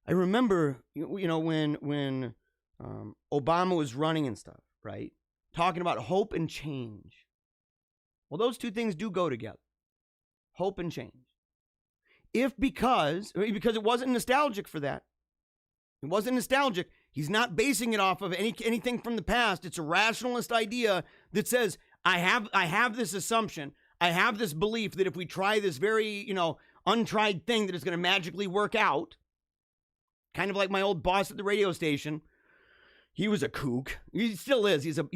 [SPEAKER 1] you know, when Obama was running and stuff, right? Talking about hope and change. Well, those two things do go together. Hope and change. Because it wasn't nostalgic for that. It wasn't nostalgic. He's not basing it off of anything from the past. It's a rationalist idea that says, I have this assumption, I have this belief that if we try this very, untried thing that it's going to magically work out. Kind of like my old boss at the radio station. He was a kook. He still is. He's a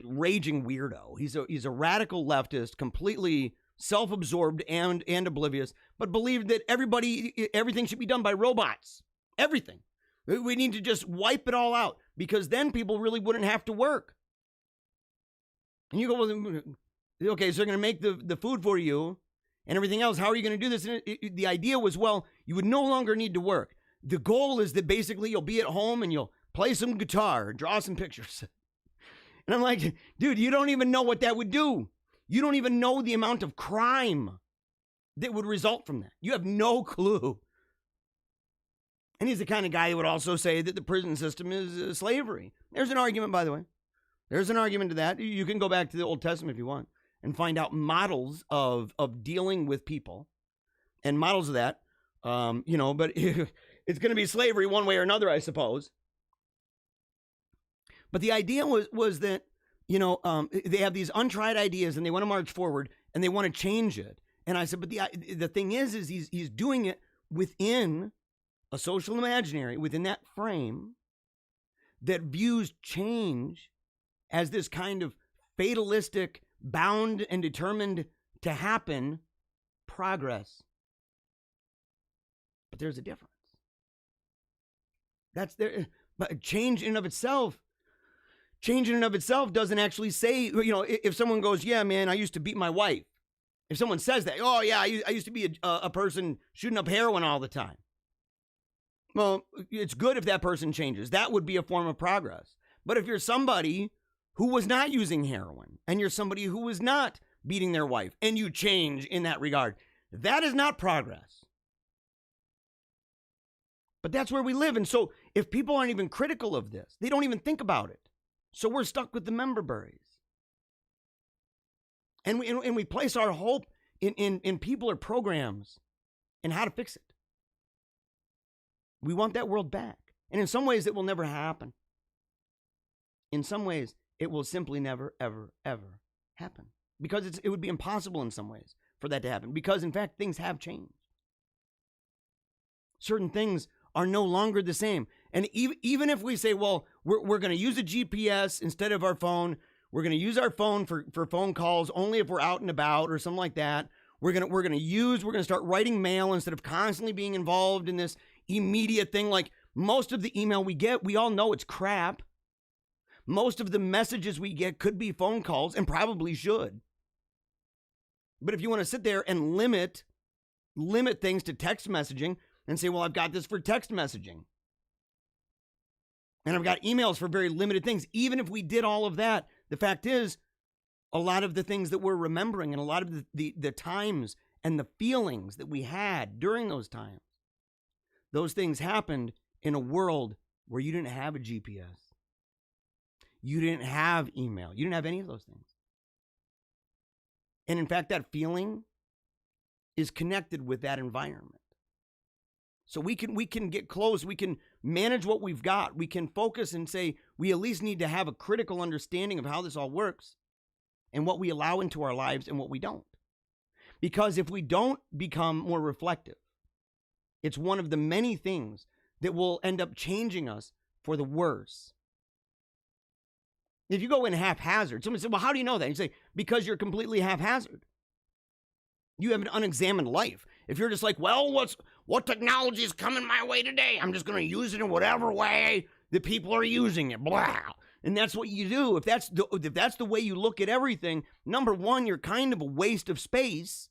[SPEAKER 1] raging weirdo. He's a radical leftist, completely self-absorbed and oblivious, but believed that everything should be done by robots. Everything. We need to just wipe it all out because then people really wouldn't have to work. And you go, well, okay, so they're going to make the food for you and everything else. How are you going to do this? And the idea was, well, you would no longer need to work. The goal is that basically you'll be at home and you'll play some guitar, draw some pictures. And I'm like, dude, you don't even know what that would do. You don't even know the amount of crime that would result from that. You have no clue. And he's the kind of guy who would also say that the prison system is slavery. There's an argument, by the way. There's an argument to that. You can go back to the Old Testament if you want and find out models of dealing with people and models of that. But it's going to be slavery one way or another, I suppose. But the idea was that, they have these untried ideas and they want to march forward and they want to change it. And I said, but the thing is he's doing it within a social imaginary, within that frame that views change as this kind of fatalistic, bound and determined to happen progress. But there's a difference. That's there. But change in and of itself doesn't actually say, if someone goes, yeah, man, I used to beat my wife. If someone says that, oh, yeah, I used to be a person shooting up heroin all the time. Well, it's good if that person changes. That would be a form of progress. But if you're somebody who was not using heroin and you're somebody who was not beating their wife and you change in that regard, that is not progress. But that's where we live. And so if people aren't even critical of this, they don't even think about it. So we're stuck with the member berries. And we place our hope in people or programs and how to fix it. We want that world back. And in some ways, it will never happen. In some ways, it will simply never, ever, ever happen. Because it would be impossible in some ways for that to happen. Because, in fact, things have changed. Certain things are no longer the same. And even if we say, well, we're going to use a GPS instead of our phone. We're going to use our phone for phone calls only if we're out and about or something like that. We're going to start writing mail instead of constantly being involved in this immediate thing. Like most of the email we get, we all know it's crap. Most of the messages we get could be phone calls and probably should. But if you want to sit there and limit things to text messaging and say, well, I've got this for text messaging. And I've got emails for very limited things. Even if we did all of that, the fact is, a lot of the things that we're remembering and a lot of the times and the feelings that we had during those times, those things happened in a world where you didn't have a GPS. You didn't have email. You didn't have any of those things. And in fact, that feeling is connected with that environment. So we can get close. We can manage what we've got. We can focus and say we at least need to have a critical understanding of how this all works and what we allow into our lives and what we don't. Because if we don't become more reflective, it's one of the many things that will end up changing us for the worse. If you go in haphazard, someone says, well, how do you know that? You say, because you're completely haphazard. You have an unexamined life. If you're just like, well, what technology is coming my way today? I'm just going to use it in whatever way the people are using it. Blah. And that's what you do. If that's the way you look at everything, number one, you're kind of a waste of space.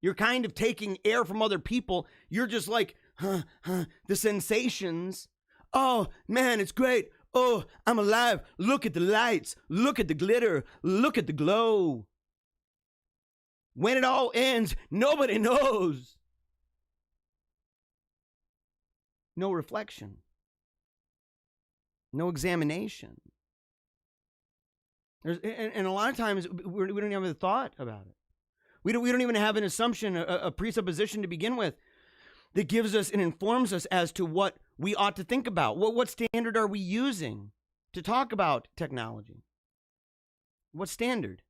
[SPEAKER 1] You're kind of taking air from other people. You're just like, the sensations. Oh, man, it's great. Oh, I'm alive. Look at the lights. Look at the glitter. Look at the glow. When it all ends, nobody knows. No reflection. No examination. And a lot of times, we don't even have a thought about it. We don't even have an assumption, a presupposition to begin with that gives us and informs us as to what we ought to think about. What standard are we using to talk about technology? What standard?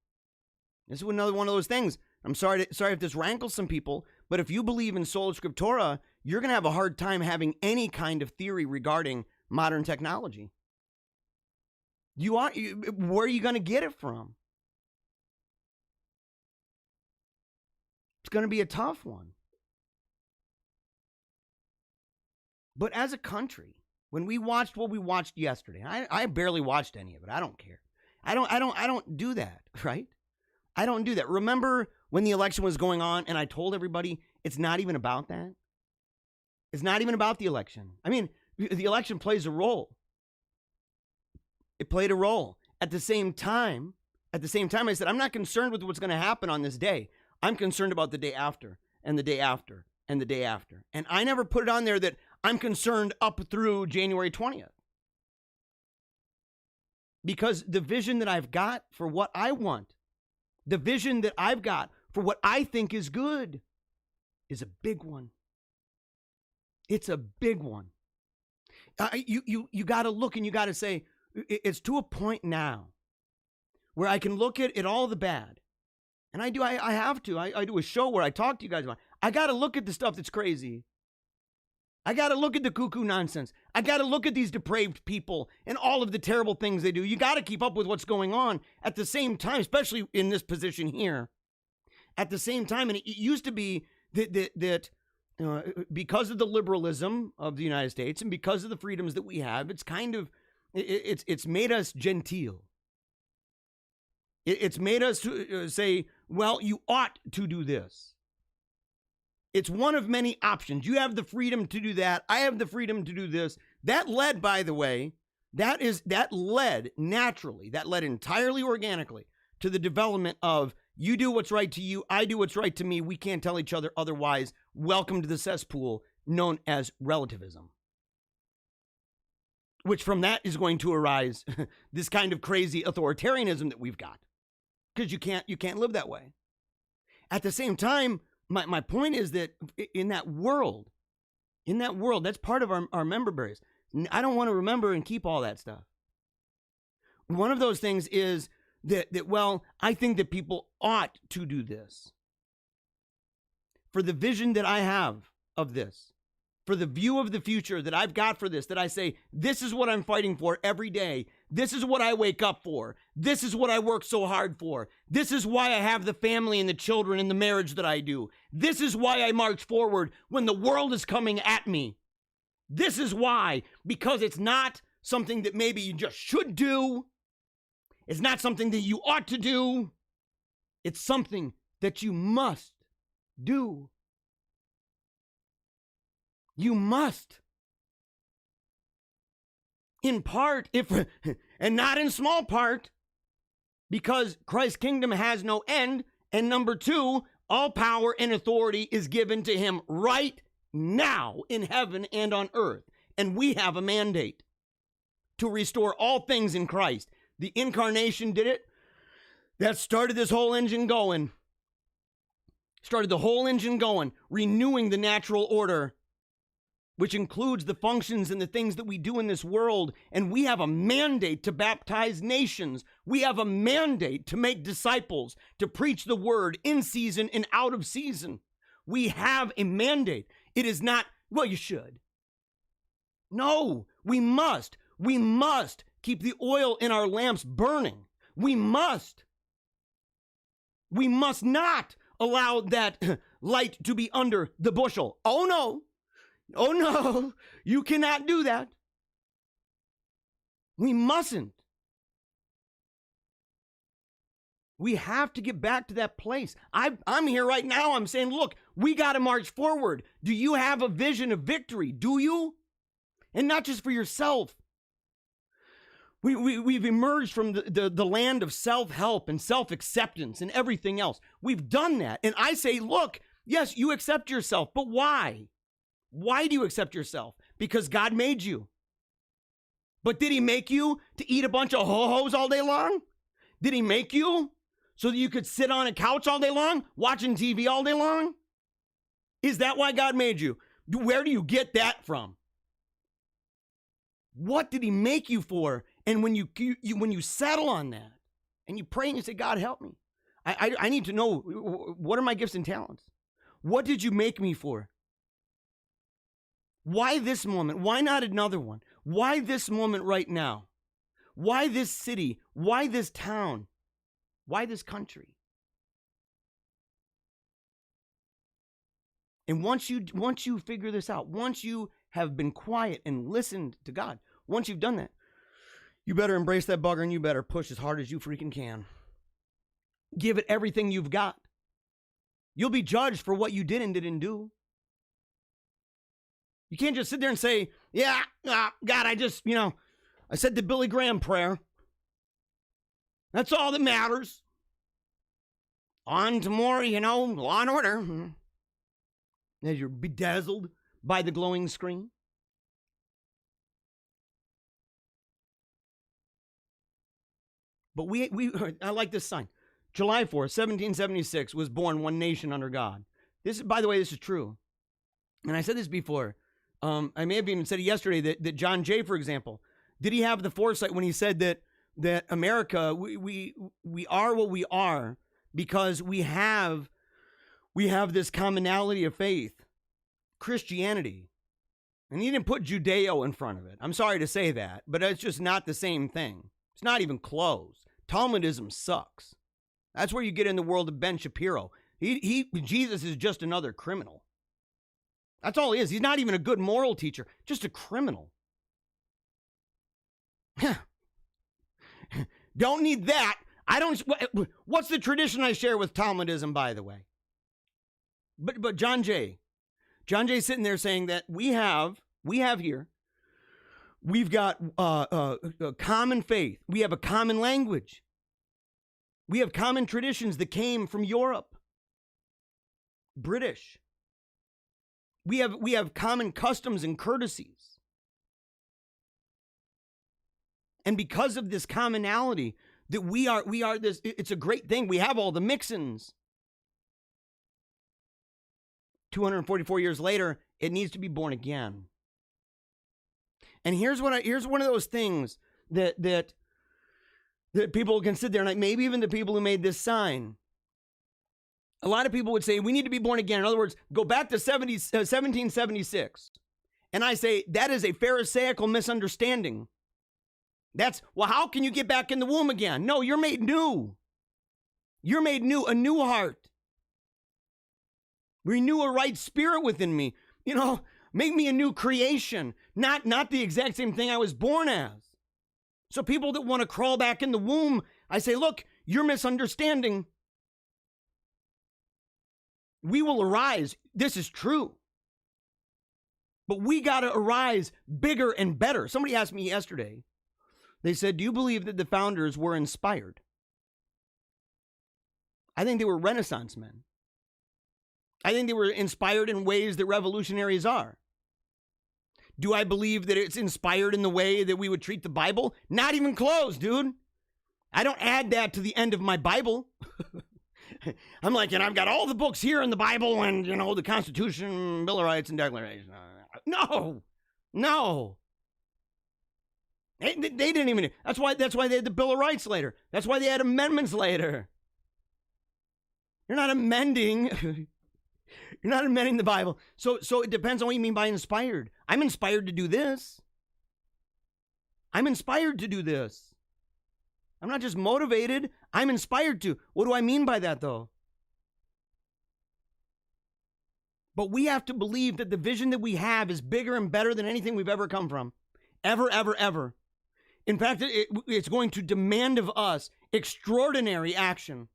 [SPEAKER 1] This is another one of those things. I'm sorry if this rankles some people, but if you believe in sola scriptura, you're going to have a hard time having any kind of theory regarding modern technology. Where are you going to get it from? It's going to be a tough one. But as a country, when we watched what we watched yesterday, I barely watched any of it. I don't care. I don't do that, right? I don't do that. Remember when the election was going on and I told everybody it's not even about that? It's not even about the election. I mean, the election plays a role. It played a role. At the same time, I said, I'm not concerned with what's going to happen on this day. I'm concerned about the day after and the day after and the day after. And I never put it on there that I'm concerned up through January 20th. Because the vision that I've got for what I want, the vision that I've got for what I think is good is a big one. It's a big one. You got to look and you got to say, it's to a point now where I can look at all the bad. And I have to. I do a show where I talk to you guys about it. I got to look at the stuff that's crazy. I got to look at the cuckoo nonsense. I got to look at these depraved people and all of the terrible things they do. You got to keep up with what's going on at the same time, especially in this position here. At the same time, and it used to be that because of the liberalism of the United States and because of the freedoms that we have, it's kind of, it's made us genteel. It's made us say, well, you ought to do this. It's one of many options. You have the freedom to do that. I have the freedom to do this. That led, by the way, that led entirely organically to the development of you do what's right to you, I do what's right to me. We can't tell each other otherwise. Welcome to the cesspool known as relativism. Which from that is going to arise this kind of crazy authoritarianism that we've got. Because you can't live that way. At the same time, my point is that in that world, that's part of our member berries. I don't want to remember and keep all that stuff. One of those things is that well, I think that people ought to do this. For the vision that I have of this, for the view of the future that I've got for this, that I say, this is what I'm fighting for every day. This is what I wake up for. This is what I work so hard for. This is why I have the family and the children and the marriage that I do. This is why I march forward when the world is coming at me. This is why, because it's not something that maybe you just should do. It's not something that you ought to do. It's something that you must do. You must. In part, and not in small part, because Christ's kingdom has no end. And number two, all power and authority is given to him right now in heaven and on earth. And we have a mandate to restore all things in Christ. The incarnation did it. That started this whole engine going. Started the whole engine going, renewing the natural order, which includes the functions and the things that we do in this world. And we have a mandate to baptize nations. We have a mandate to make disciples, to preach the word in season and out of season. We have a mandate. It is not, well, you should. No, we must. We must keep the oil in our lamps burning. We must. We must not allow that light to be under the bushel. Oh no. Oh no. You cannot do that. We mustn't. We have to get back to that place. I'm here right now. I'm saying, look, we got to march forward. Do you have a vision of victory? Do you? And not just for yourself. We've emerged from the land of self-help and self-acceptance and everything else. We've done that. And I say, look, yes, you accept yourself, but why? Why do you accept yourself? Because God made you. But did he make you to eat a bunch of ho-hos all day long? Did he make you so that you could sit on a couch all day long, watching TV all day long? Is that why God made you? Where do you get that from? What did he make you for? And when you settle on that and you pray and you say, God, help me. I need to know, what are my gifts and talents? What did you make me for? Why this moment? Why not another one? Why this moment right now? Why this city? Why this town? Why this country? And once you figure this out, once you have been quiet and listened to God, once you've done that, you better embrace that bugger and you better push as hard as you freaking can. Give it everything you've got. You'll be judged for what you did and didn't do. You can't just sit there and say, yeah, God, I said the Billy Graham prayer. That's all that matters. On to more, law and order. As you're bedazzled by the glowing screen. But I like this sign. July 4th, 1776 was born one nation under God. By the way, this is true. And I said this before. I may have even said it yesterday that John Jay, for example, did he have the foresight when he said that America, we are what we are because we have this commonality of faith, Christianity. And he didn't put Judeo in front of it. I'm sorry to say that, but it's just not the same thing. It's not even close. Talmudism sucks. That's where you get in the world of Ben Shapiro. Jesus is just another criminal. That's all he is. He's not even a good moral teacher, just a criminal. Don't need that. What's the tradition I share with Talmudism, by the way? But John Jay's sitting there saying that we have here, we've got a common faith. We have a common language. We have common traditions that came from Europe, British. We have common customs and courtesies. And because of this commonality, that we are this, it's a great thing. We have all the mix-ins. 244 years later, it needs to be born again. And here's one of those things that people can sit there and maybe even the people who made this sign. A lot of people would say we need to be born again. In other words, go back to 1776. And I say that is a Pharisaical misunderstanding. How can you get back in the womb again? No, you're made new. You're made new, a new heart. Renew a right spirit within me. Make me a new creation, not the exact same thing I was born as. So people that want to crawl back in the womb, I say, look, you're misunderstanding. We will arise. This is true. But we got to arise bigger and better. Somebody asked me yesterday, they said, do you believe that the founders were inspired? I think they were Renaissance men. I think they were inspired in ways that revolutionaries are. Do I believe that it's inspired in the way that we would treat the Bible? Not even close, dude. I don't add that to the end of my Bible. I'm like, and I've got all the books here in the Bible and, the Constitution, Bill of Rights, and Declaration. No. They didn't even. That's why they had the Bill of Rights later. That's why they had amendments later. You're not amending. You're not amending the Bible. So it depends on what you mean by inspired. I'm inspired to do this. I'm inspired to do this. I'm not just motivated. I'm inspired to. What do I mean by that, though? But we have to believe that the vision that we have is bigger and better than anything we've ever come from. Ever, ever, ever. In fact, it's going to demand of us extraordinary action.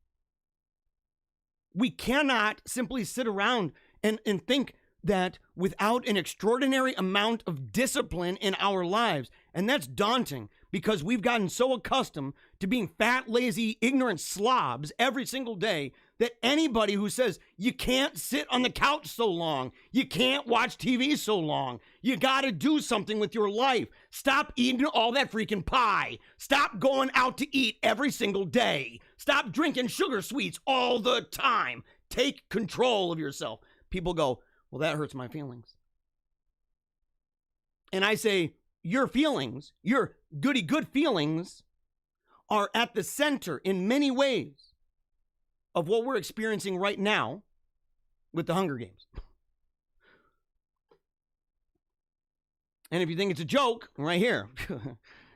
[SPEAKER 1] We cannot simply sit around and think that without an extraordinary amount of discipline in our lives, and that's daunting because we've gotten so accustomed to being fat, lazy, ignorant slobs every single day that anybody who says you can't sit on the couch so long, you can't watch TV so long, you got to do something with your life. Stop eating all that freaking pie. Stop going out to eat every single day. Stop drinking sugar sweets all the time. Take control of yourself. People go, well, that hurts my feelings. And I say, your feelings, your goody good feelings, are at the center in many ways of what we're experiencing right now with the Hunger Games. And if you think it's a joke, right here,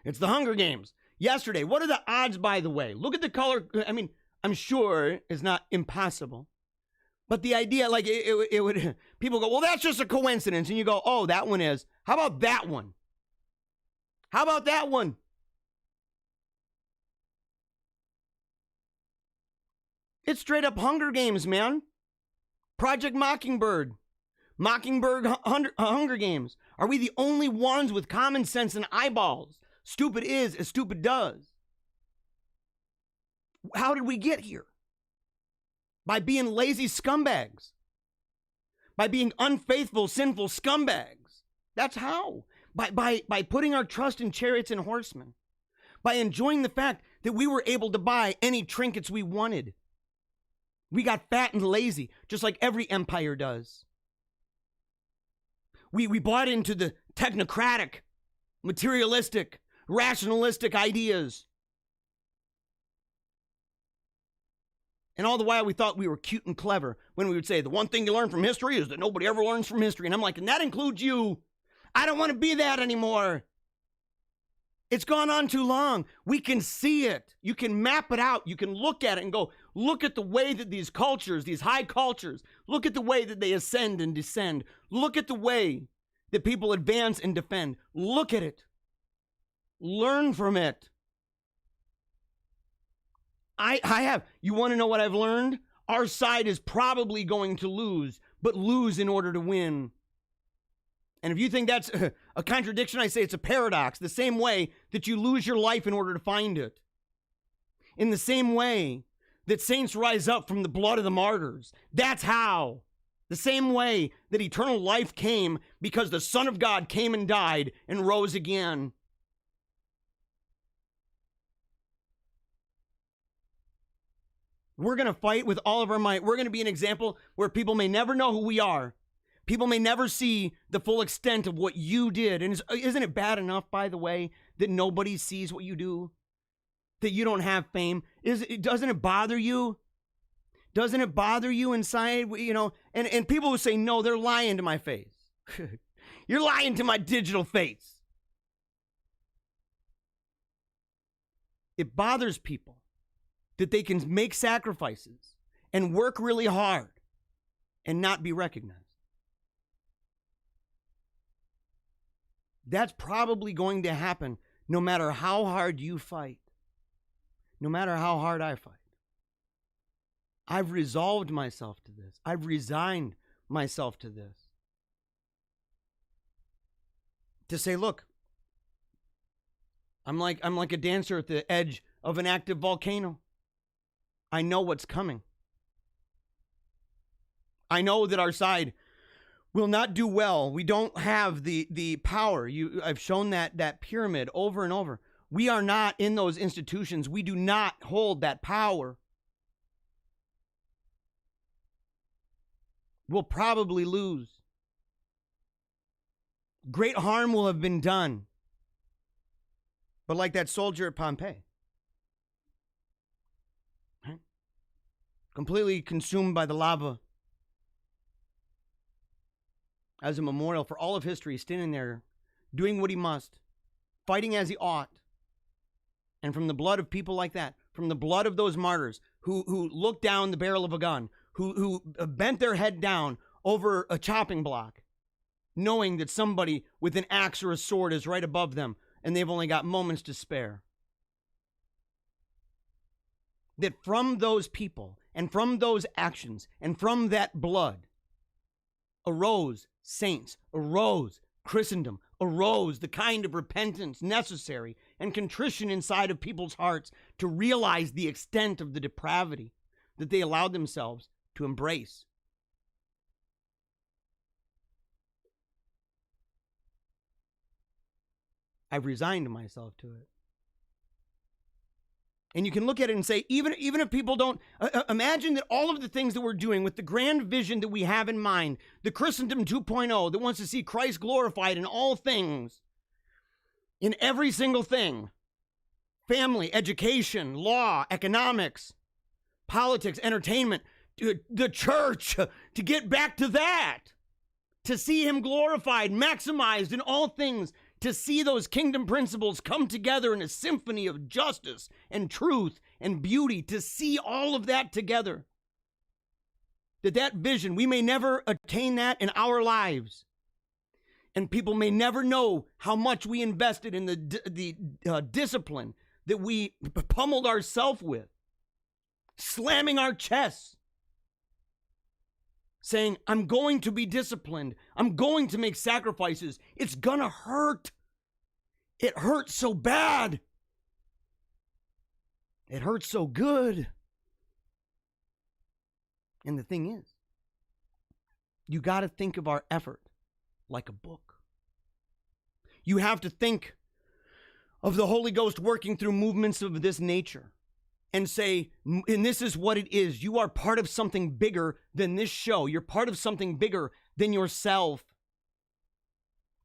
[SPEAKER 1] it's the Hunger Games. Yesterday, what are the odds, by the way? Look at the color. I mean, I'm sure it's not impossible. But the idea, like, it would, people go, well, that's just a coincidence. And you go, oh, that one is. How about that one? How about that one? It's straight up Hunger Games, man. Project Mockingbird. Hunger Games. Are we the only ones with common sense and eyeballs? Stupid is as stupid does. How did we get here? By being lazy scumbags. By being unfaithful, sinful scumbags. That's how. By putting our trust in chariots and horsemen. By enjoying the fact that we were able to buy any trinkets we wanted. We got fat and lazy, just like every empire does. We bought into the technocratic, materialistic, rationalistic ideas. And all the while we thought we were cute and clever when we would say, the one thing you learn from history is that nobody ever learns from history. And I'm like, and that includes you. I don't want to be that anymore. It's gone on too long. We can see it. You can map it out. You can look at it and go, look at the way that these cultures, these high cultures, look at the way that they ascend and descend. Look at the way that people advance and defend. Look at it. Learn from it. I have. You want to know what I've learned? Our side is probably going to lose, but lose in order to win. And if you think that's a contradiction, I say it's a paradox. The same way that you lose your life in order to find it. In the same way that saints rise up from the blood of the martyrs. That's how. The same way that eternal life came because the Son of God came and died and rose again. We're going to fight with all of our might. We're going to be an example where people may never know who we are. People may never see the full extent of what you did. And isn't it bad enough, by the way, that nobody sees what you do? That you don't have fame? Doesn't it bother you? Doesn't it bother you inside? You know, and people who say, no, they're lying to my face. You're lying to my digital face. It bothers people that they can make sacrifices and work really hard and not be recognized. That's probably going to happen no matter how hard you fight, no matter how hard I fight. I've resolved myself to this. I've resigned myself to this. To say, look, I'm like a dancer at the edge of an active volcano. I know what's coming. I know that our side will not do well. We don't have the power. I've shown that pyramid over and over. We are not in those institutions. We do not hold that power. We'll probably lose. Great harm will have been done. But like that soldier at Pompeii, right? Completely consumed by the lava. As a memorial for all of history, standing there, doing what he must, fighting as he ought. And from the blood of people like that, from the blood of those martyrs who looked down the barrel of a gun, who bent their head down over a chopping block, knowing that somebody with an axe or a sword is right above them and they've only got moments to spare. That from those people and from those actions and from that blood arose saints, arose Christendom, arose the kind of repentance necessary and contrition inside of people's hearts to realize the extent of the depravity that they allowed themselves to embrace. I've resigned myself to it. And you can look at it and say, even if people don't, imagine that all of the things that we're doing with the grand vision that we have in mind, the Christendom 2.0 that wants to see Christ glorified in all things, in every single thing, family, education, law, economics, politics, entertainment, the church, to get back to that, to see him glorified, maximized in all things, to see those kingdom principles come together in a symphony of justice and truth and beauty, to see all of that together. That vision, we may never attain that in our lives. And people may never know how much we invested in the discipline that we pummeled ourselves with, slamming our chests, saying, I'm going to be disciplined. I'm going to make sacrifices. It's gonna hurt. It hurts so bad. It hurts so good. And the thing is, you got to think of our effort like a book. You have to think of the Holy Ghost working through movements of this nature and say, and this is what it is. You are part of something bigger than this show. You're part of something bigger than yourself.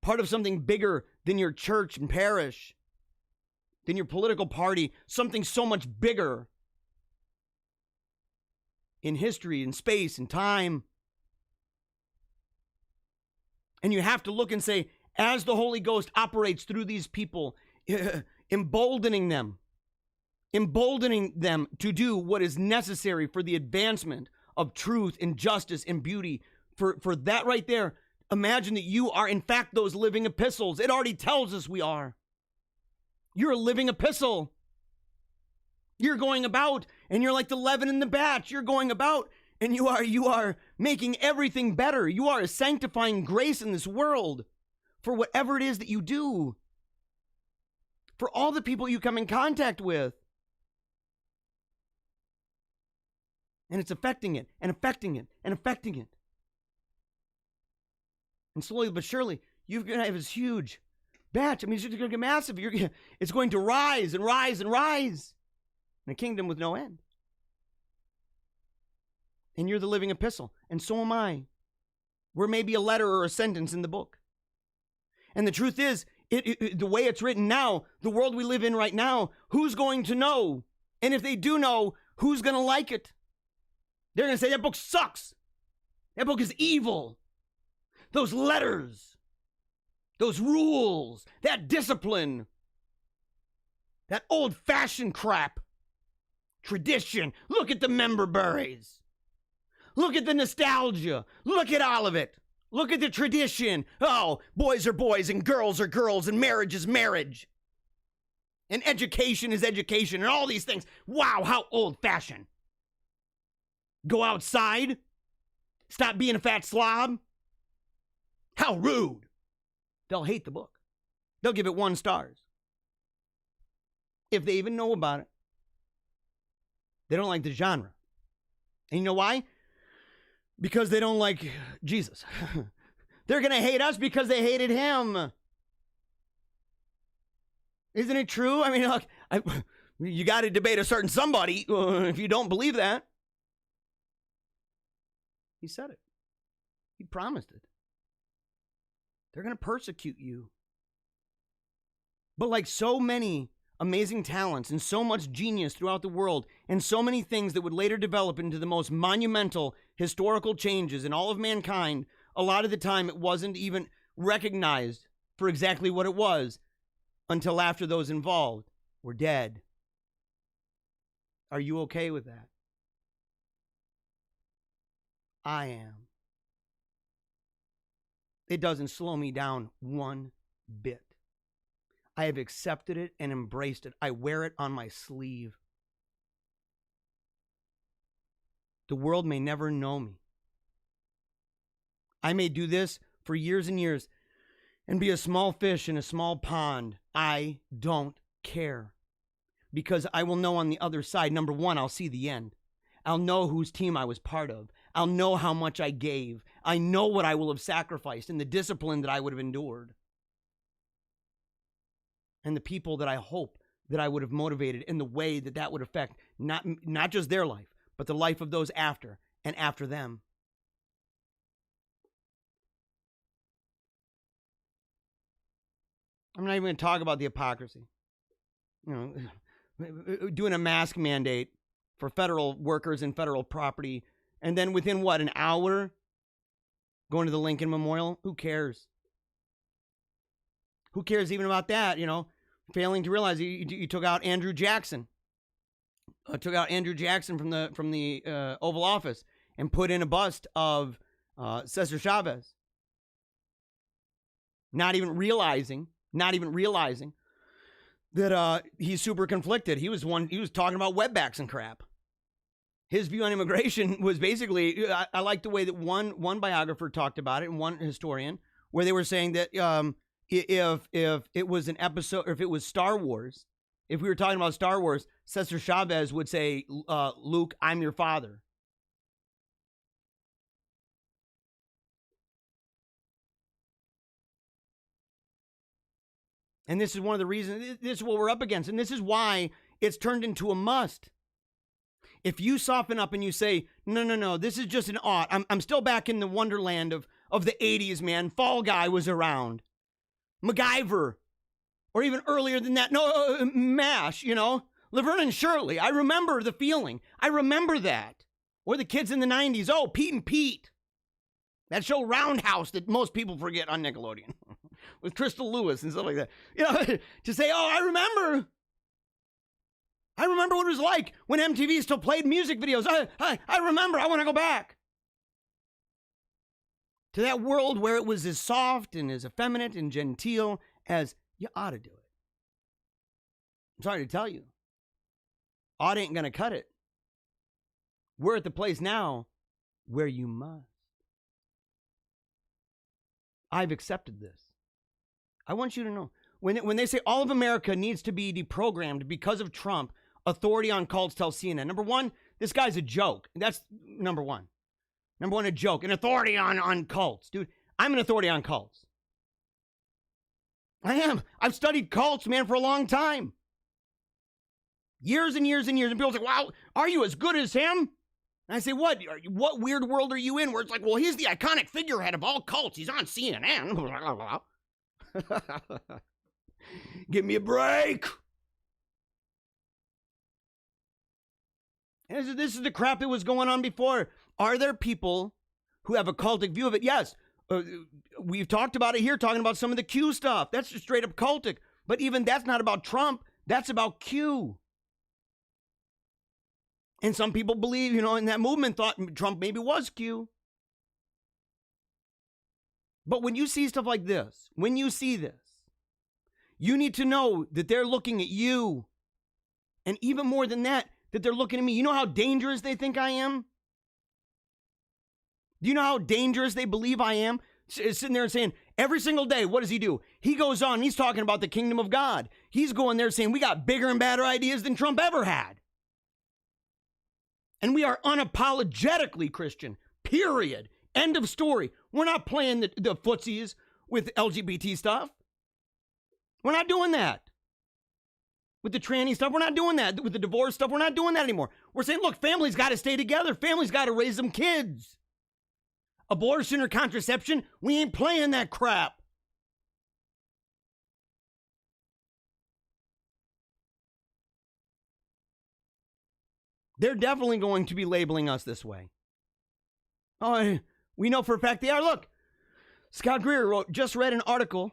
[SPEAKER 1] Part of something bigger than your church and parish, than your political party, something so much bigger in history and space and time. And you have to look and say, as the Holy Ghost operates through these people, emboldening them to do what is necessary for the advancement of truth and justice and beauty. For that right there, imagine that you are in fact those living epistles. It already tells us we are. You're a living epistle. You're going about and you're like the leaven in the batch. You're going about and you are making everything better. You are a sanctifying grace in this world for whatever it is that you do. For all the people you come in contact with. And it's affecting it and affecting it and affecting it. And slowly but surely, you're going to have this huge batch. I mean, it's going to get massive. It's going to rise and rise and rise in a kingdom with no end. And you're the living epistle. And so am I. We're maybe a letter or a sentence in the book. And the truth is, the way it's written now, the world we live in right now, who's going to know? And if they do know, who's going to like it? They're going to say, that book sucks. That book is evil. Those letters, those rules, that discipline, that old-fashioned crap, tradition. Look at the member berries. Look at the nostalgia. Look at all of it. Look at the tradition. Oh, boys are boys and girls are girls and marriage is marriage. And education is education and all these things. Wow, how old-fashioned. Go outside. Stop being a fat slob. How rude. They'll hate the book. They'll give it 1 star. If they even know about it. They don't like the genre. And you know why? Because they don't like Jesus. They're going to hate us because they hated him. Isn't it true? I mean, look, you got to debate a certain somebody if you don't believe that. He said it. He promised it. They're going to persecute you. But like so many amazing talents and so much genius throughout the world and so many things that would later develop into the most monumental historical changes in all of mankind, a lot of the time it wasn't even recognized for exactly what it was until after those involved were dead. Are you okay with that? I am. It doesn't slow me down one bit. I have accepted it and embraced it. I wear it on my sleeve. The world may never know me. I may do this for years and years and be a small fish in a small pond. I don't care. Because I will know on the other side, number one, I'll see the end. I'll know whose team I was part of. I'll know how much I gave. I know what I will have sacrificed and the discipline that I would have endured. And the people that I hope that I would have motivated in the way that that would affect not just their life, but the life of those after and after them. I'm not even going to talk about the hypocrisy. Doing a mask mandate for federal workers and federal property, and then within an hour, going to the Lincoln Memorial? Who cares? Who cares even about that? Failing to realize you took out Andrew Jackson. Took out Andrew Jackson from the Oval Office and put in a bust of Cesar Chavez. Not even realizing that he's super conflicted. He was talking about wetbacks and crap. His view on immigration was basically, I like the way that one biographer talked about it and one historian, where they were saying that if it was an episode, or if it was Star Wars, if we were talking about Star Wars, Cesar Chavez would say, Luke, I'm your father. And this is one of the reasons, this is what we're up against. And this is why it's turned into a must. If you soften up and you say, no, this is just an ought. I'm still back in the wonderland of the 80s, man. Fall Guy was around. MacGyver. Or even earlier than that. No, MASH, Laverne and Shirley. I remember the feeling. I remember that. Or the kids in the 90s. Oh, Pete and Pete. That show Roundhouse that most people forget on Nickelodeon. With Crystal Lewis and stuff like that. To say, oh, I remember what it was like when MTV still played music videos. I remember. I want to go back to that world where it was as soft and as effeminate and genteel as you ought to do it. I'm sorry to tell you. Ought ain't going to cut it. We're at the place now where you must. I've accepted this. I want you to know, when they say all of America needs to be deprogrammed because of Trump, authority on cults tells CNN. Number one, this guy's a joke. That's number one. Number one, a joke. An authority on cults. Dude, I'm an authority on cults. I am. I've studied cults, man, for a long time. Years and years and years. And people say, wow, are you as good as him? And I say, what weird world are you in where it's like, well, he's the iconic figurehead of all cults. He's on CNN. Give me a break. And this is the crap that was going on before. Are there people who have a cultic view of it? Yes. We've talked about it here, talking about some of the Q stuff. That's just straight up cultic. But even that's not about Trump. That's about Q. And some people believe, in that movement thought Trump maybe was Q. But when you see stuff like this, you need to know that they're looking at you. And even more than that they're looking at me. You know how dangerous they think I am? Do you know how dangerous they believe I am? Sitting there and saying, every single day, what does he do? He goes on, he's talking about the kingdom of God. He's going there saying, we got bigger and badder ideas than Trump ever had. And we are unapologetically Christian, period. End of story. We're not playing the footsies with LGBT stuff. We're not doing that. With the tranny stuff, we're not doing that. With the divorce stuff, we're not doing that anymore. We're saying, look, families got to stay together. Families got to raise them kids. Abortion or contraception, we ain't playing that crap. They're definitely going to be labeling us this way. Oh, we know for a fact they are. Look, Scott Greer just read an article,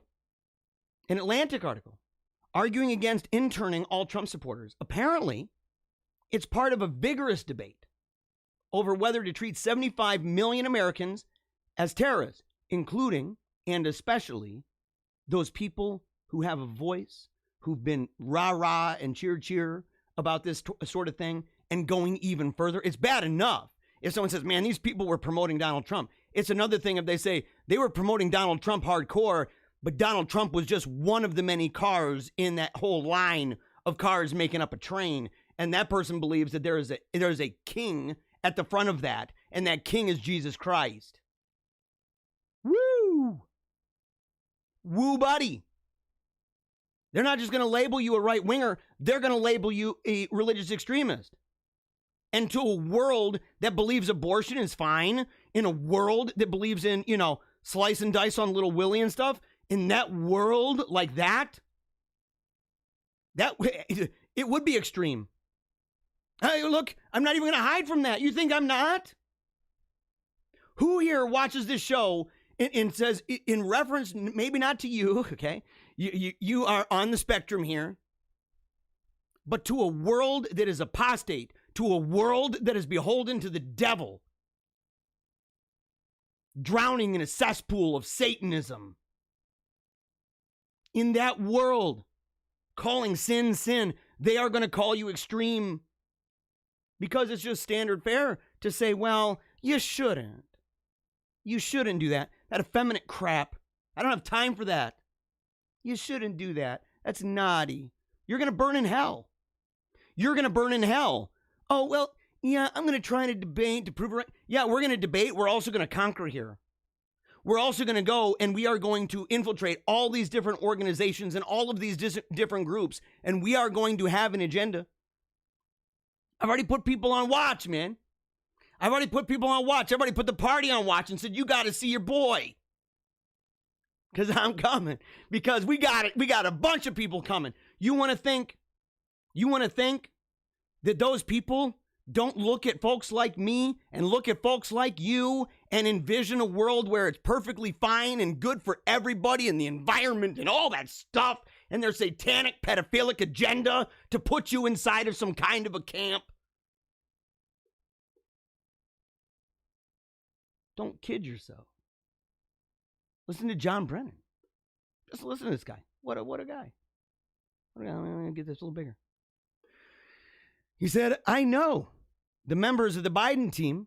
[SPEAKER 1] an Atlantic article, arguing against interning all Trump supporters. Apparently, it's part of a vigorous debate over whether to treat 75 million Americans as terrorists, including and especially those people who have a voice, who've been rah-rah and cheer about this sort of thing and going even further. It's bad enough if someone says, man, these people were promoting Donald Trump. It's another thing if they say they were promoting Donald Trump hardcore, but Donald Trump was just one of the many cars in that whole line of cars making up a train. And that person believes that there is a king at the front of that, and that king is Jesus Christ. Woo! Woo, buddy. They're not just going to label you a right-winger. They're going to label you a religious extremist. And to a world that believes abortion is fine, in a world that believes in, slice and dice on Little Willie and stuff, in that world like that, it would be extreme. Hey, look, I'm not even going to hide from that. You think I'm not? Who here watches this show and says, in reference, maybe not to you, okay? You are on the spectrum here, but to a world that is apostate, to a world that is beholden to the devil, drowning in a cesspool of Satanism. In that world, calling sin, sin, they are going to call you extreme because it's just standard fare to say, well, you shouldn't. You shouldn't do that. That effeminate crap. I don't have time for that. You shouldn't do that. That's naughty. You're going to burn in hell. You're going to burn in hell. Oh, well, yeah, I'm going to try to debate to prove it right. Yeah, we're going to debate. We're also going to conquer here. We're also going to go and we are going to infiltrate all these different organizations and all of these different groups. And we are going to have an agenda. I've already put people on watch, man. I've already put people on watch. I've already put the party on watch and said, you got to see your boy. Because I'm coming. Because we got it. We got a bunch of people coming. You want to think that those people don't look at folks like me and look at folks like you and envision a world where it's perfectly fine and good for everybody and the environment and all that stuff and their satanic pedophilic agenda to put you inside of some kind of a camp? Don't kid yourself. Listen to John Brennan. Just listen to this guy. What a guy. I'm going to get this a little bigger. He said, I know the members of the Biden team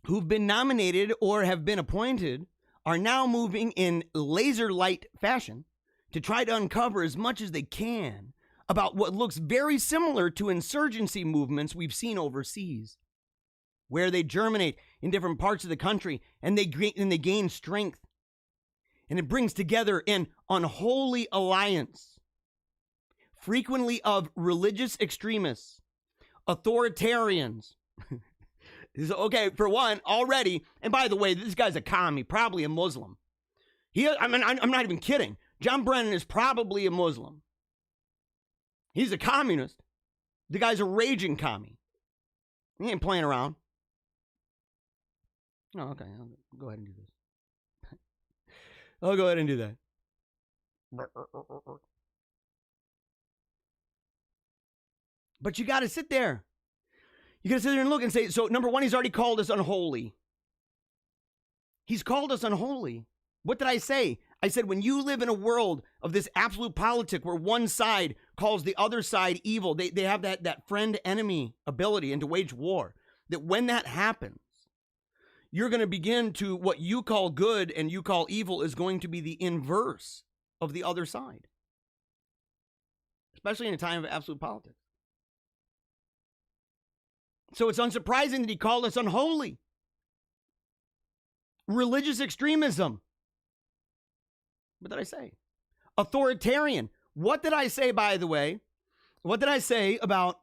[SPEAKER 1] who've been nominated or have been appointed are now moving in laser light fashion to try to uncover as much as they can about what looks very similar to insurgency movements we've seen overseas, where they germinate in different parts of the country and they gain strength. And it brings together an unholy alliance, frequently of religious extremists, authoritarians. Okay, for one, already, and by the way, this guy's a commie, probably a Muslim. I'm not even kidding. John Brennan is probably a Muslim. He's a communist. The guy's a raging commie. He ain't playing around. Oh, okay, I'll go ahead and do this. I'll go ahead and do that. But you got to sit there. You got to sit there and look and say, so number one, he's already called us unholy. He's called us unholy. What did I say? I said, when you live in a world of this absolute politic where one side calls the other side evil, they have that friend-enemy ability and to wage war, that when that happens, you're going to begin to, what you call good and you call evil is going to be the inverse of the other side. Especially in a time of absolute politics. So it's unsurprising that he called us unholy. Religious extremism. What did I say? Authoritarian. What did I say, by the way? What did I say about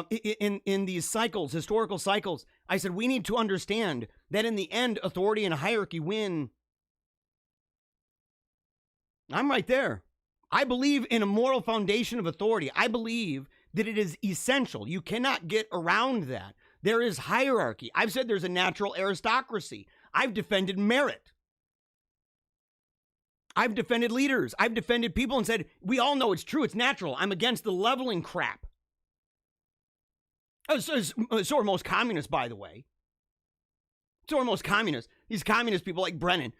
[SPEAKER 1] in these cycles, historical cycles? I said we need to understand that in the end, authority and hierarchy win. I'm right there. I believe in a moral foundation of authority. I believe that it is essential. You cannot get around that. There is hierarchy. I've said there's a natural aristocracy. I've defended merit. I've defended leaders. I've defended people and said, we all know it's true. It's natural. I'm against the leveling crap. So are most communists, by the way. So are most communists. These communist people like Brennan.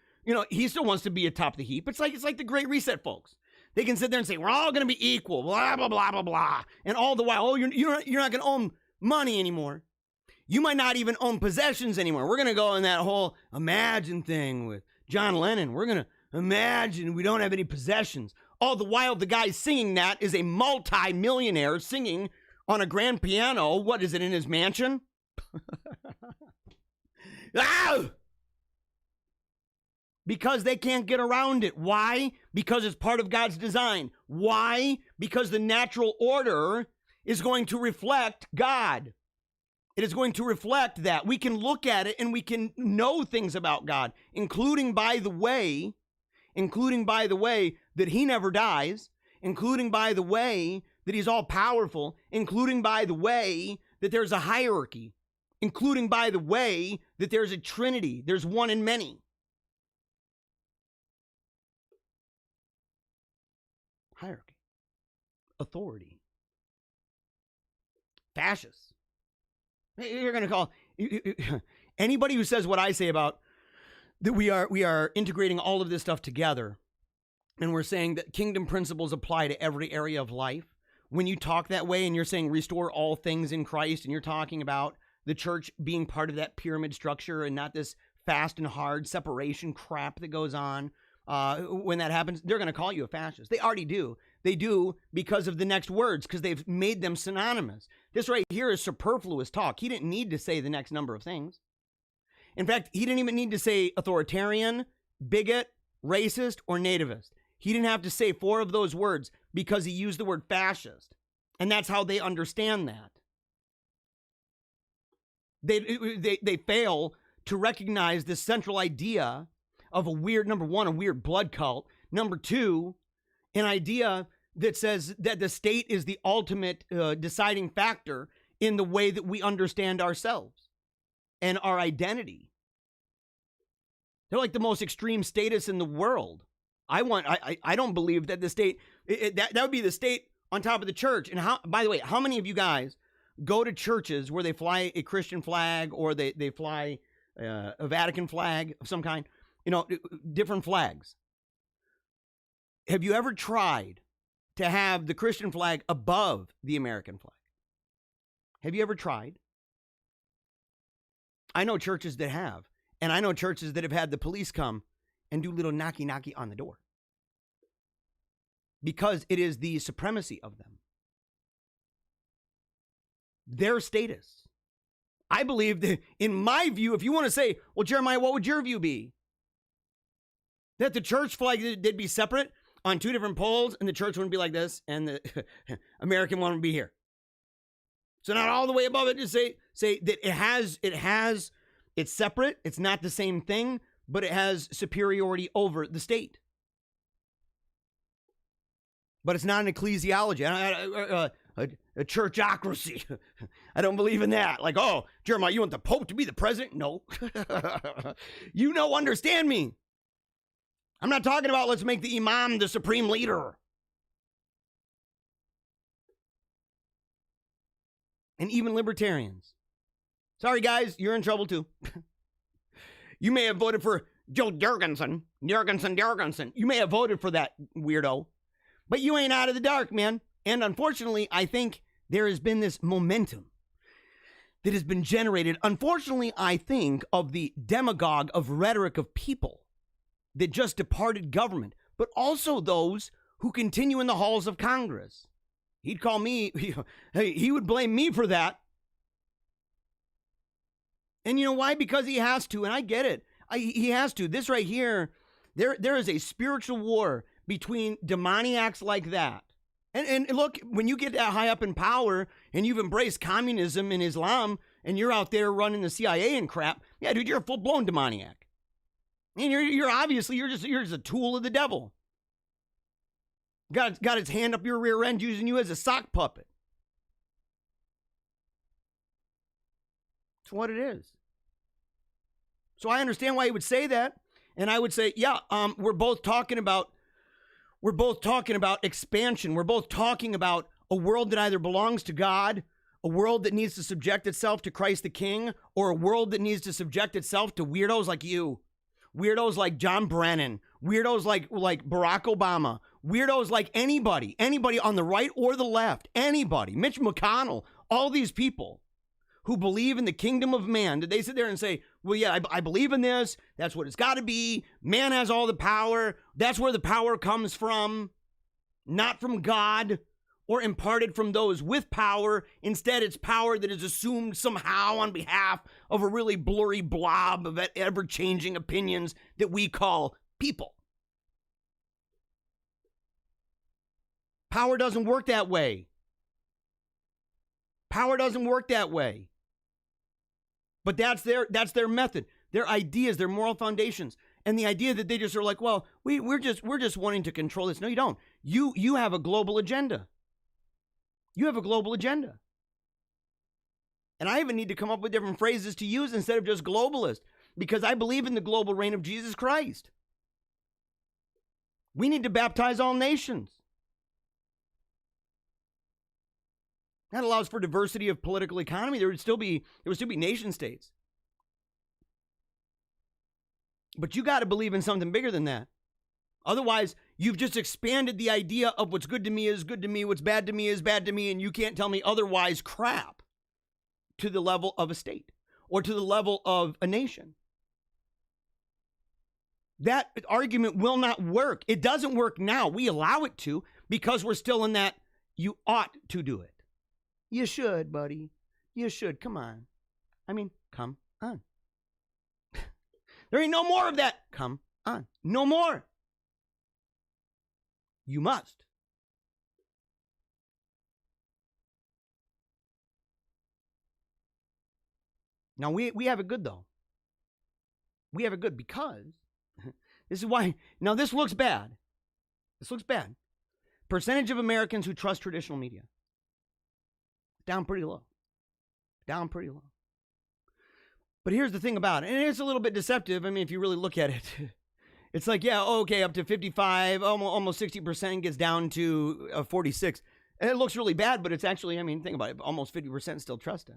[SPEAKER 1] he still wants to be atop the heap. It's like the Great Reset folks. They can sit there and say, we're all going to be equal, blah, blah, blah, blah, blah. And all the while, you're not going to own money anymore. You might not even own possessions anymore. We're going to go in that whole imagine thing with John Lennon. We're going to imagine we don't have any possessions. All the while, the guy singing that is a multi-millionaire singing on a grand piano. What is it, in his mansion? Ah! Because they can't get around it. Why? Because it's part of God's design. Why? Because the natural order is going to reflect God. It is going to reflect that. We can look at it and we can know things about God, including by the way that he never dies, including by the way that he's all powerful, including by the way that there's a hierarchy, including by the way that there's a trinity. There's one in many. Hierarchy, authority, fascists. You're going to call anybody who says what I say about that we are integrating all of this stuff together, and we're saying that kingdom principles apply to every area of life. When you talk that way and you're saying restore all things in Christ, and you're talking about the church being part of that pyramid structure and not this fast and hard separation crap that goes on, when that happens, they're going to call you a fascist. They already do. They do because of the next words, because they've made them synonymous. This right here is superfluous talk. He didn't need to say the next number of things. In fact, he didn't even need to say authoritarian, bigot, racist, or nativist. He didn't have to say 4 of those words because he used the word fascist. And that's how they understand that. They fail to recognize this central idea of a weird, number one, a weird blood cult. Number 2, an idea that says that the state is the ultimate deciding factor in the way that we understand ourselves and our identity. They're like the most extreme statists in the world. I don't believe that the state, that would be the state on top of the church. And how, by the way, how many of you guys go to churches where they fly a Christian flag or they fly a Vatican flag of some kind? Different flags. Have you ever tried to have the Christian flag above the American flag? Have you ever tried? I know churches that have, and I know churches that have had the police come and do little knocky on the door because it is the supremacy of them. Their status. I believe that, in my view, if you want to say, well, Jeremiah, what would your view be? That the church flag, they'd be separate on 2 different poles, and the church wouldn't be like this, and the American one would be here. So not all the way above it, just say that it's separate, it's not the same thing, but it has superiority over the state. But it's not an ecclesiology, a churchocracy. I don't believe in that. Like, oh, Jeremiah, you want the Pope to be the president? No. Understand me. I'm not talking about let's make the imam the supreme leader. And even libertarians. Sorry, guys, you're in trouble too. You may have voted for Joe Jurgensen. You may have voted for that weirdo. But you ain't out of the dark, man. And unfortunately, I think there has been this momentum that has been generated. Unfortunately, I think of the demagogue of rhetoric of people that just departed government, but also those who continue in the halls of Congress. He'd call me, he would blame me for that. And you know why? Because he has to, and I get it. He has to. This right here, there is a spiritual war between demoniacs like that. And look, when you get that high up in power and you've embraced communism and Islam and you're out there running the CIA and crap, yeah, dude, you're a full-blown demoniac. And you're obviously, you're just a tool of the devil. Got its hand up your rear end using you as a sock puppet. It's what it is. So I understand why he would say that. And I would say, yeah, we're both talking about expansion. We're both talking about a world that either belongs to God, a world that needs to subject itself to Christ the King, or a world that needs to subject itself to weirdos like you. weirdos like John Brennan, weirdos like Barack Obama, weirdos like anybody on the right or the left, anybody, Mitch McConnell, all these people who believe in the kingdom of man, did they sit there and say, well, yeah, I believe in this. That's what it's got to be. Man has all the power. That's where the power comes from, not from God or imparted from those with power. Instead, it's power that is assumed somehow on behalf of a really blurry blob of ever-changing opinions that we call people. Power doesn't work that way. Power doesn't work that way. But that's their method, their ideas, their moral foundations, and the idea that they just are like, well, we're just wanting to control this. No, you don't. You have a global agenda. You have a global agenda. And I even need to come up with different phrases to use instead of just globalist, because I believe in the global reign of Jesus Christ. We need to baptize all nations. That allows for diversity of political economy. There would still be nation states. But you got to believe in something bigger than that. Otherwise, you've just expanded the idea of what's good to me is good to me, what's bad to me is bad to me, and you can't tell me otherwise crap to the level of a state or to the level of a nation. That argument will not work. It doesn't work now. We allow it to because we're still in that you ought to do it. You should, buddy. You should. Come on. I mean, come on. There ain't no more of that. Come on. No more. You must. Now, we have it good, though. We have it good because this is why. Now, this looks bad. This looks bad. Percentage of Americans who trust traditional media. Down pretty low. Down pretty low. But here's the thing about it, and it's a little bit deceptive. I mean, if you really look at it, it's like, yeah, okay, up to 55, almost 60% gets down to 46. And it looks really bad, but it's actually, I mean, think about it, almost 50% still trust it.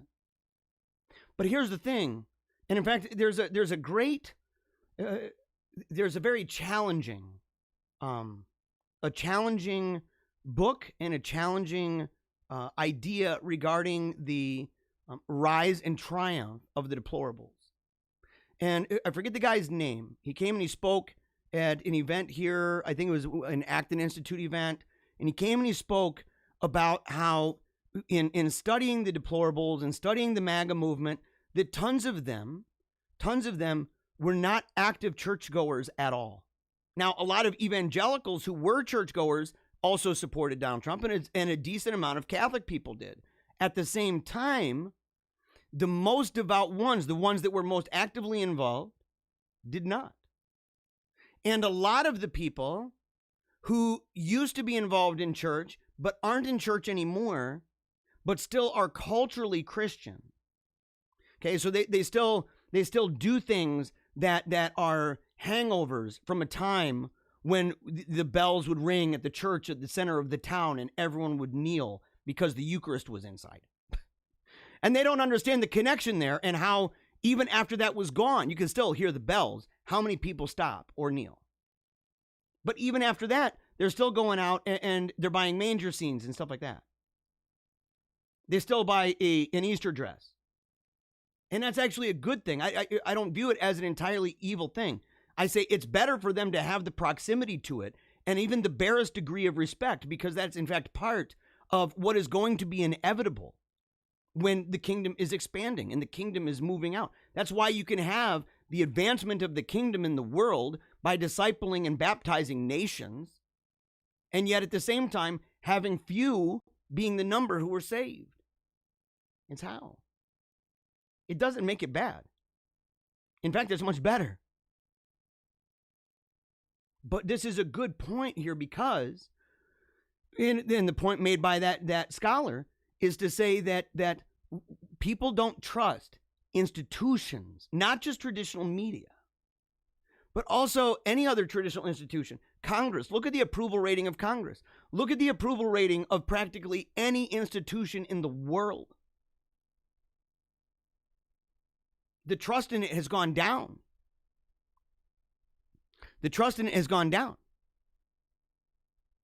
[SPEAKER 1] But here's the thing, and in fact, there's a very challenging, book and a challenging idea regarding the rise and triumph of the deplorables. And I forget the guy's name. He came and he spoke at an event here. I think it was an Acton Institute event. And he came and he spoke about how in studying the deplorables and studying the MAGA movement, that tons of them were not active churchgoers at all. Now, a lot of evangelicals who were churchgoers also supported Donald Trump, and a decent amount of Catholic people did. At the same time, the most devout ones, the ones that were most actively involved, did not. And a lot of the people who used to be involved in church, but aren't in church anymore, but still are culturally Christian. Okay, so they still do things that are hangovers from a time when the bells would ring at the church at the center of the town and everyone would kneel because the Eucharist was inside. And they don't understand the connection there and how even after that was gone, you can still hear the bells, how many people stop or kneel. But even after that, they're still going out and they're buying manger scenes and stuff like that. They still buy an Easter dress. And that's actually a good thing. I don't view it as an entirely evil thing. I say it's better for them to have the proximity to it and even the barest degree of respect, because that's in fact part of what is going to be inevitable when the kingdom is expanding and the kingdom is moving out. That's why you can have the advancement of the kingdom in the world by discipling and baptizing nations, and yet at the same time having few being the number who are saved. It's how. It doesn't make it bad. In fact, it's much better. But this is a good point here because, and the point made by that scholar is to say that people don't trust institutions, not just traditional media, but also any other traditional institution. Congress, look at the approval rating of Congress. Look at the approval rating of practically any institution in the world. The trust in it has gone down. The trust in it has gone down.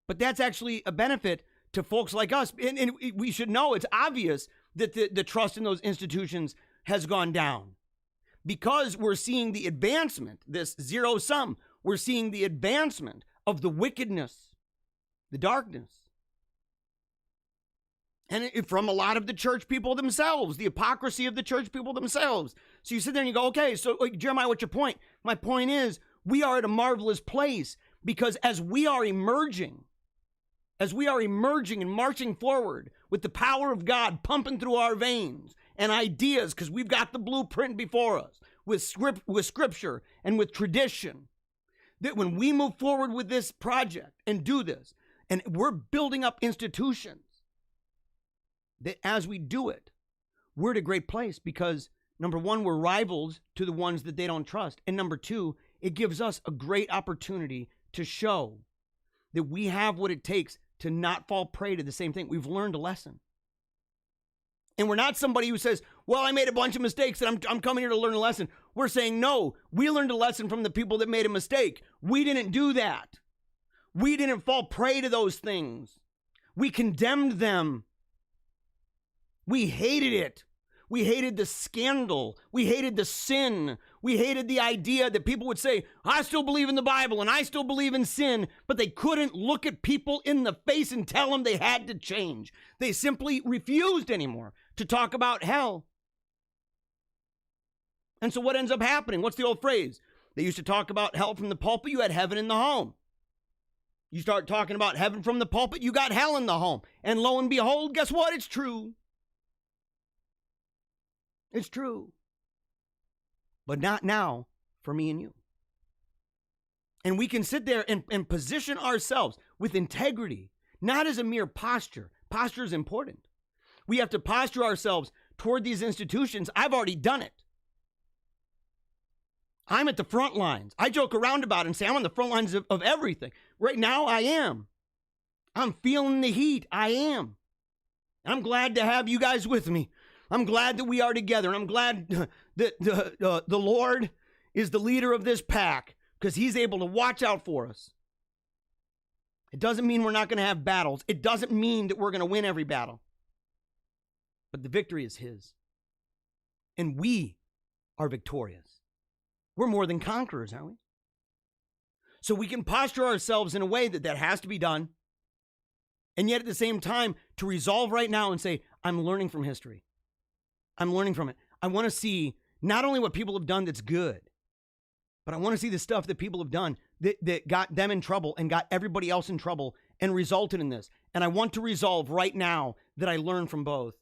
[SPEAKER 1] But that's actually a benefit to folks like us. And we should know, it's obvious that the trust in those institutions has gone down because we're seeing the advancement, this zero sum. We're seeing the advancement of the wickedness, the darkness. And from a lot of the church people themselves, the hypocrisy of the church people themselves. So you sit there and you go, okay, so Jeremiah, what's your point? My point is, we are at a marvelous place because as we are emerging and marching forward with the power of God pumping through our veins and ideas, because we've got the blueprint before us with scripture and with tradition, that when we move forward with this project and do this, and we're building up institutions, that as we do it, we're at a great place because, number one, we're rivals to the ones that they don't trust. And number two, it gives us a great opportunity to show that we have what it takes to not fall prey to the same thing. We've learned a lesson. And we're not somebody who says, well, I made a bunch of mistakes and I'm coming here to learn a lesson. We're saying, no, we learned a lesson from the people that made a mistake. We didn't do that. We didn't fall prey to those things. We condemned them. We hated it. We hated the scandal. We hated the sin. We hated the idea that people would say, I still believe in the Bible and I still believe in sin, but they couldn't look at people in the face and tell them they had to change. They simply refused anymore to talk about hell. And so what ends up happening? What's the old phrase? They used to talk about hell from the pulpit, you had heaven in the home. You start talking about heaven from the pulpit, you got hell in the home. And lo and behold, guess what? It's true. It's true. But not now for me and you. And we can sit there and position ourselves with integrity, not as a mere posture. Posture is important. We have to posture ourselves toward these institutions. I've already done it. I'm at the front lines. I joke around about it and say I'm on the front lines of everything. Right now, I am. I'm feeling the heat. I am. I'm glad to have you guys with me. I'm glad that we are together. And I'm glad that the Lord is the leader of this pack because he's able to watch out for us. It doesn't mean we're not going to have battles. It doesn't mean that we're going to win every battle. But the victory is his. And we are victorious. We're more than conquerors, aren't we? So we can posture ourselves in a way that has to be done. And yet at the same time, to resolve right now and say, I'm learning from history. I'm learning from it. I want to see not only what people have done that's good, but I want to see the stuff that people have done that got them in trouble and got everybody else in trouble and resulted in this. And I want to resolve right now that I learn from both.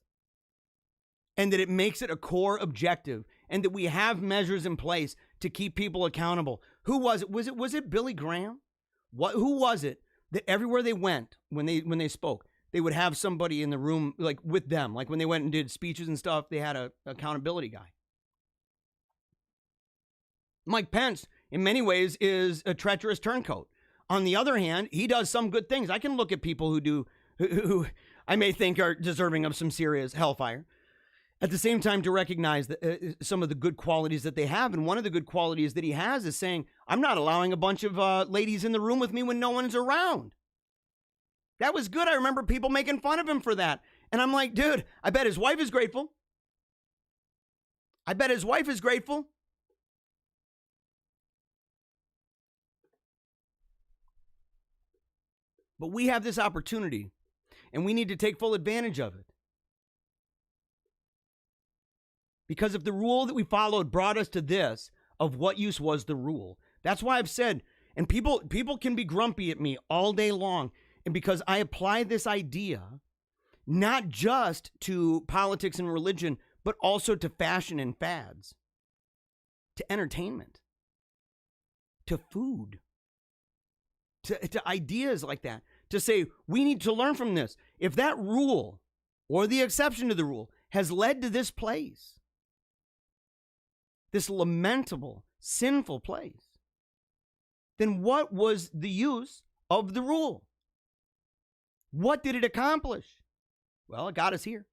[SPEAKER 1] And that it makes it a core objective and that we have measures in place to keep people accountable. Who was it? Was it Billy Graham? Who was it that everywhere they went when they spoke, they would have somebody in the room like with them, like when they went and did speeches and stuff, they had a accountability guy. Mike Pence, in many ways, is a treacherous turncoat. On the other hand, he does some good things. I can look at people who I may think are deserving of some serious hellfire. At the same time, to recognize some of the good qualities that they have. And one of the good qualities that he has is saying, I'm not allowing a bunch of ladies in the room with me when no one's around. That was good. I remember people making fun of him for that. And I'm like, dude, I bet his wife is grateful. I bet his wife is grateful. But we have this opportunity, and we need to take full advantage of it. Because if the rule that we followed brought us to this, of what use was the rule? That's why I've said, and people can be grumpy at me all day long, and because I apply this idea not just to politics and religion, but also to fashion and fads, to entertainment, to food, to ideas like that, to say we need to learn from this. If that rule or the exception to the rule has led to this place, this lamentable, sinful place, then what was the use of the rule? What did it accomplish? Well, it got us here.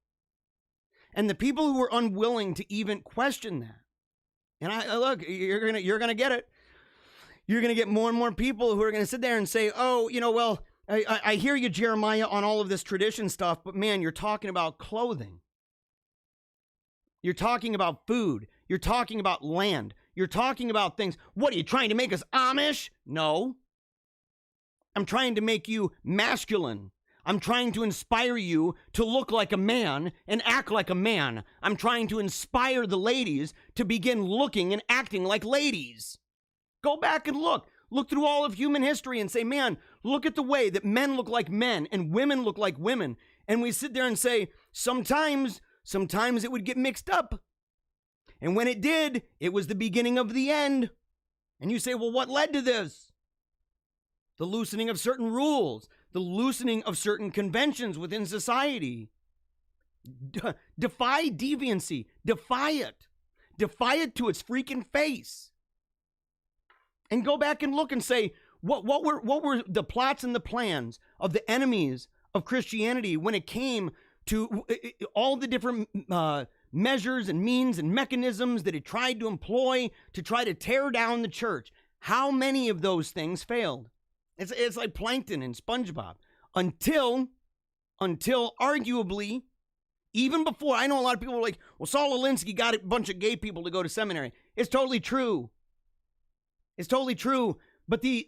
[SPEAKER 1] And the people who were unwilling to even question that, and I look, you're gonna get it. you're going to get more and more people who are going to sit there and say, oh, well, I hear you, Jeremiah, on all of this tradition stuff, but man, you're talking about clothing. You're talking about food. You're talking about land. You're talking about things. What, are you trying to make us Amish? No. I'm trying to make you masculine. I'm trying to inspire you to look like a man and act like a man. I'm trying to inspire the ladies to begin looking and acting like ladies. Go back and look. Look through all of human history and say, man, look at the way that men look like men and women look like women. And we sit there and say, sometimes it would get mixed up. And when it did, it was the beginning of the end. And you say, well, what led to this? The loosening of certain rules, the loosening of certain conventions within society. Defy deviancy. Defy it. Defy it to its freaking face. And go back and look and say, what were the plots and the plans of the enemies of Christianity when it came to all the different measures and means and mechanisms that it tried to employ to try to tear down the church? How many of those things failed? It's like Plankton and SpongeBob. Until arguably, even before, I know a lot of people are like, well, Saul Alinsky got a bunch of gay people to go to seminary. It's totally true. It's totally true. But the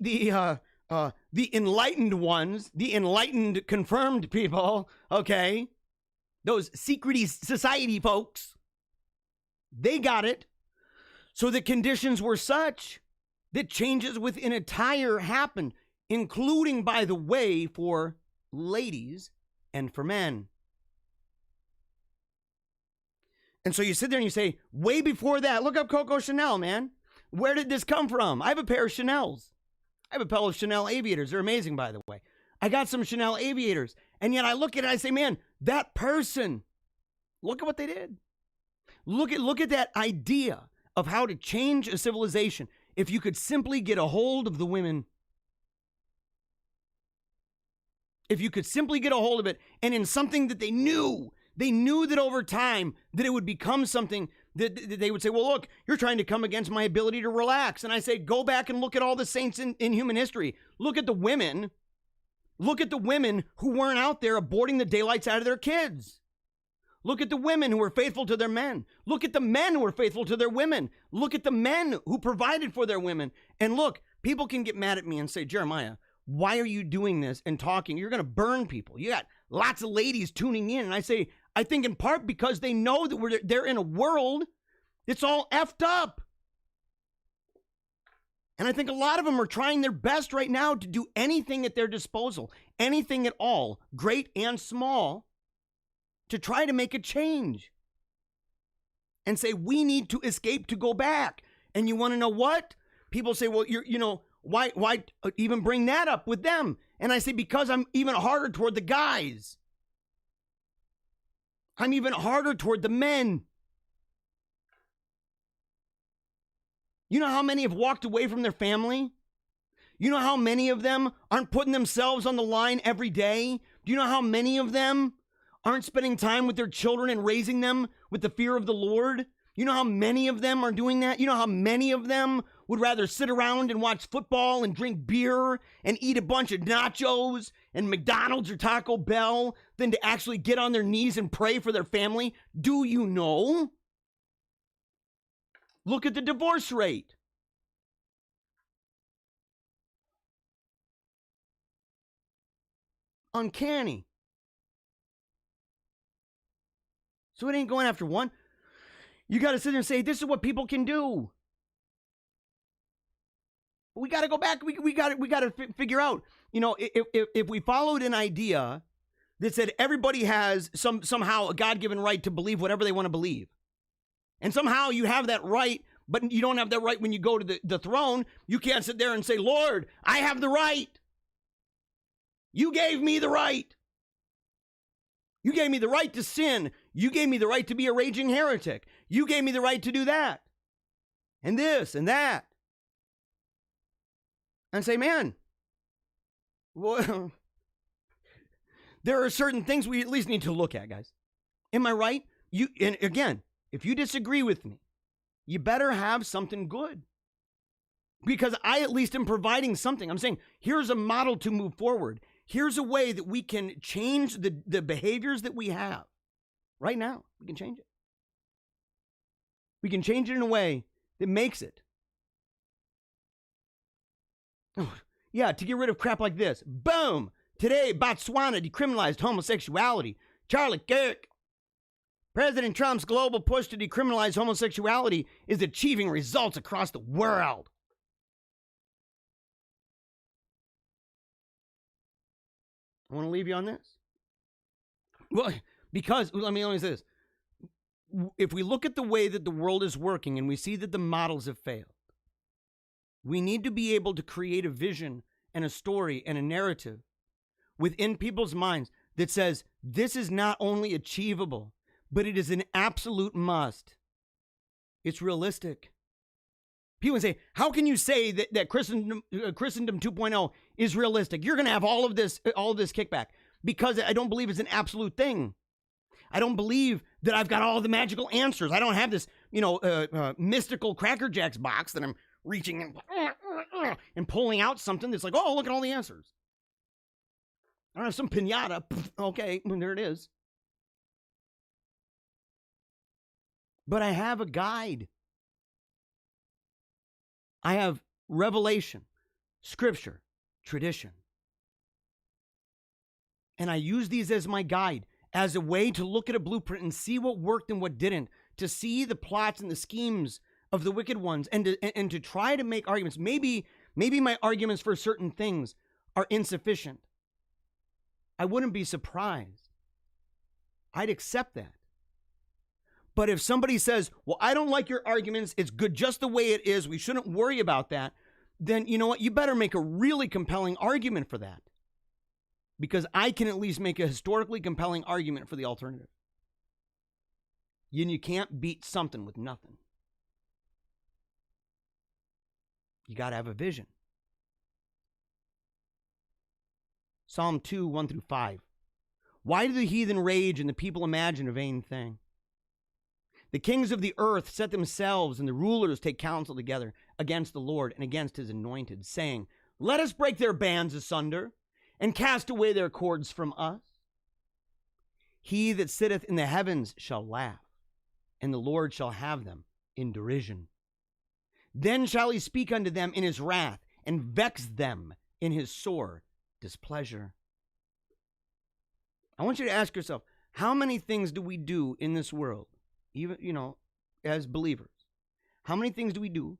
[SPEAKER 1] enlightened ones, the enlightened confirmed people, okay, those secret society folks, they got it. So the conditions were such that changes within a tire happened, including, by the way, for ladies and for men. And so you sit there and you say, way before that, look up Coco Chanel, man. Where did this come from? I have a pair of Chanels. I have a pair of Chanel aviators. They're amazing, by the way. I got some Chanel aviators. And yet I look at it and I say, man, that person, look at what they did. Look at that idea of how to change a civilization. If you could simply get a hold of the women, if you could simply get a hold of it, and in something that they knew that over time that it would become something that they would say, well, look, you're trying to come against my ability to relax. And I say, go back and look at all the saints in human history. Look at the women. Look at the women who weren't out there aborting the daylights out of their kids. Look at the women who were faithful to their men. Look at the men who were faithful to their women. Look at the men who provided for their women. And look, people can get mad at me and say, Jeremiah, why are you doing this and talking? You're going to burn people. You got lots of ladies tuning in. And I say, I think in part because they know that they're in a world that's all effed up. And I think a lot of them are trying their best right now to do anything at their disposal, anything at all, great and small, to try to make a change. And say, we need to escape to go back. And you want to know what? People say, well, why even bring that up with them? And I say, because I'm even harder toward the guys. I'm even harder toward the men. You know how many have walked away from their family? You know how many of them aren't putting themselves on the line every day? Do you know how many of them aren't spending time with their children and raising them with the fear of the Lord? You know how many of them are doing that? You know how many of them would rather sit around and watch football and drink beer and eat a bunch of nachos and McDonald's or Taco Bell than to actually get on their knees and pray for their family? Do you know? Look at the divorce rate. Uncanny. So it ain't going after one. You got to sit there and say, this is what people can do. We got to go back. We got to figure out, if we followed an idea that said everybody has somehow a God-given right to believe whatever they want to believe. And somehow you have that right, but you don't have that right when you go to the throne. You can't sit there and say, Lord, I have the right. You gave me the right. You gave me the right to sin. You gave me the right to be a raging heretic. You gave me the right to do that. And this and that. And say, man, well, there are certain things we at least need to look at, guys. Am I right? And again, if you disagree with me, you better have something good. Because I at least am providing something. I'm saying, here's a model to move forward. Here's a way that we can change the behaviors that we have. Right now, we can change it. We can change it in a way that makes it. Oh, yeah, to get rid of crap like this. Boom! Today, Botswana decriminalized homosexuality. Charlie Kirk. President Trump's global push to decriminalize homosexuality is achieving results across the world. I want to leave you on this. Well, because, let me say this. If we look at the way that the world is working and we see that the models have failed, we need to be able to create a vision and a story and a narrative within people's minds that says this is not only achievable, but it is an absolute must. It's realistic. People say, how can you say that Christendom 2.0 is realistic? You're going to have all of this kickback because I don't believe it's an absolute thing. I don't believe that I've got all the magical answers. I don't have this, mystical Cracker Jacks box that I'm reaching and pulling out something that's like, oh, look at all the answers. I don't have some pinata. Okay, there it is. But I have a guide. I have revelation, scripture, tradition. And I use these as my guide, as a way to look at a blueprint and see what worked and what didn't, to see the plots and the schemes of the wicked ones, and to try to make arguments. Maybe my arguments for certain things are insufficient. I wouldn't be surprised. I'd accept that. But if somebody says, well, I don't like your arguments, it's good just the way it is, we shouldn't worry about that, then you know what? You better make a really compelling argument for that. Because I can at least make a historically compelling argument for the alternative. You can't beat something with nothing. You got to have a vision. Psalm 2, 1 through 5. Why do the heathen rage and the people imagine a vain thing? The kings of the earth set themselves, and the rulers take counsel together against the Lord and against his anointed, saying, let us break their bands asunder and cast away their cords from us. He that sitteth in the heavens shall laugh, and the Lord shall have them in derision. Then shall he speak unto them in his wrath, and vex them in his sore displeasure. I want you to ask yourself, how many things do we do in this world, even, as believers? How many things do we do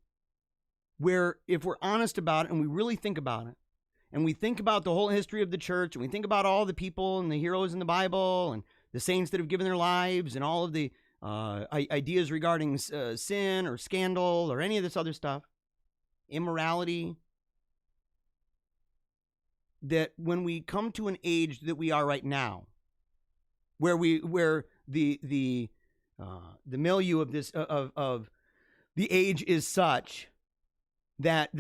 [SPEAKER 1] where, if we're honest about it and we really think about it, and we think about the whole history of the church, and we think about all the people and the heroes in the Bible and the saints that have given their lives and all of the ideas regarding sin or scandal or any of this other stuff, immorality, that when we come to an age that we are right now, where the milieu of this of the age is such that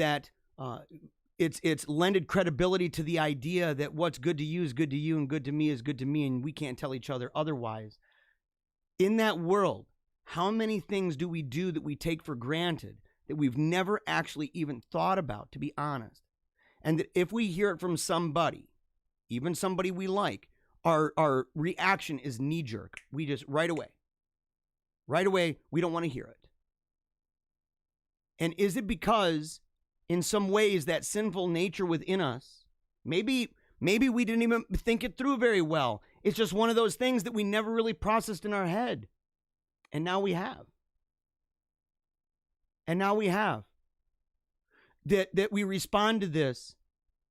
[SPEAKER 1] it's lended credibility to the idea that what's good to you is good to you and good to me is good to me, and we can't tell each other otherwise. In that world, how many things do we do that we take for granted that we've never actually even thought about, to be honest? And that if we hear it from somebody, even somebody we like, our reaction is knee-jerk. We just, right away, we don't want to hear it. And is it because, in some ways, that sinful nature within us, maybe we didn't even think it through very well. It's just one of those things that we never really processed in our head. And now we have. That we respond to this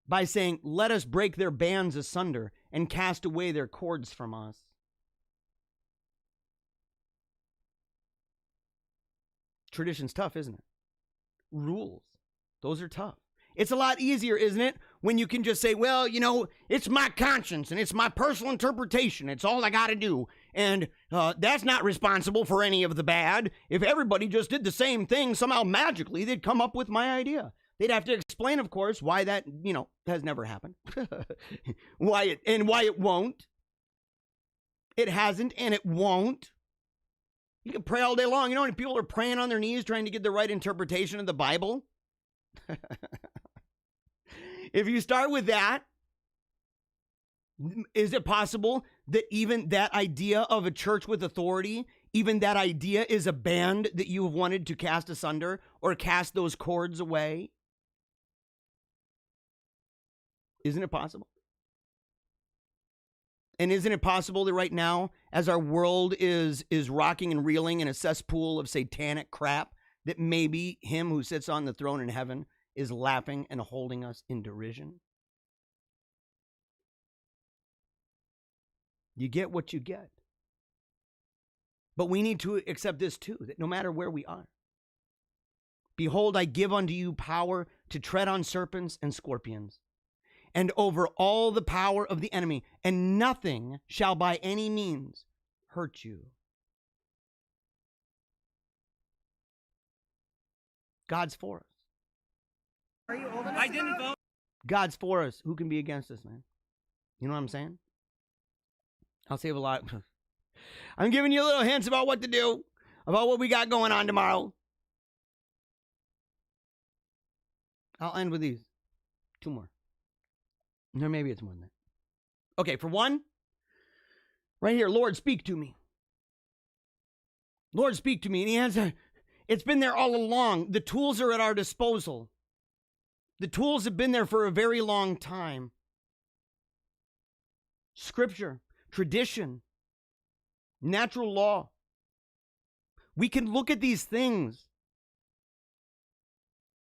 [SPEAKER 1] by saying, let us break their bands asunder and cast away their cords from us. Tradition's tough, isn't it? Rules. Those are tough. It's a lot easier, isn't it, when you can just say, well, it's my conscience and it's my personal interpretation. It's all I got to do. And that's not responsible for any of the bad. If everybody just did the same thing, somehow magically, they'd come up with my idea. They'd have to explain, of course, why that, has never happened. why it won't. It hasn't and it won't. You can pray all day long. You know how many people are praying on their knees trying to get the right interpretation of the Bible? If you start with that, is it possible that even that idea of a church with authority, even that idea is a band that you have wanted to cast asunder or cast those cords away? Isn't it possible? And isn't it possible that right now, as our world is rocking and reeling in a cesspool of satanic crap, that maybe him who sits on the throne in heaven is laughing and holding us in derision? You get what you get. But we need to accept this too, that no matter where we are, behold, I give unto you power to tread on serpents and scorpions, and over all the power of the enemy, and nothing shall by any means hurt you. God's for us.
[SPEAKER 6] Are you old enough? I didn't vote.
[SPEAKER 1] God's for us. Who can be against us, man? You know what I'm saying? I'll save a lot. I'm giving you little hints about what to do, about what we got going on tomorrow. I'll end with these. 2 more. Or maybe it's more than that. Okay, for one, right here, Lord, speak to me. Lord, speak to me. And he answered, it's been there all along. The tools are at our disposal. The tools have been there for a very long time. Scripture, tradition, natural law. We can look at these things.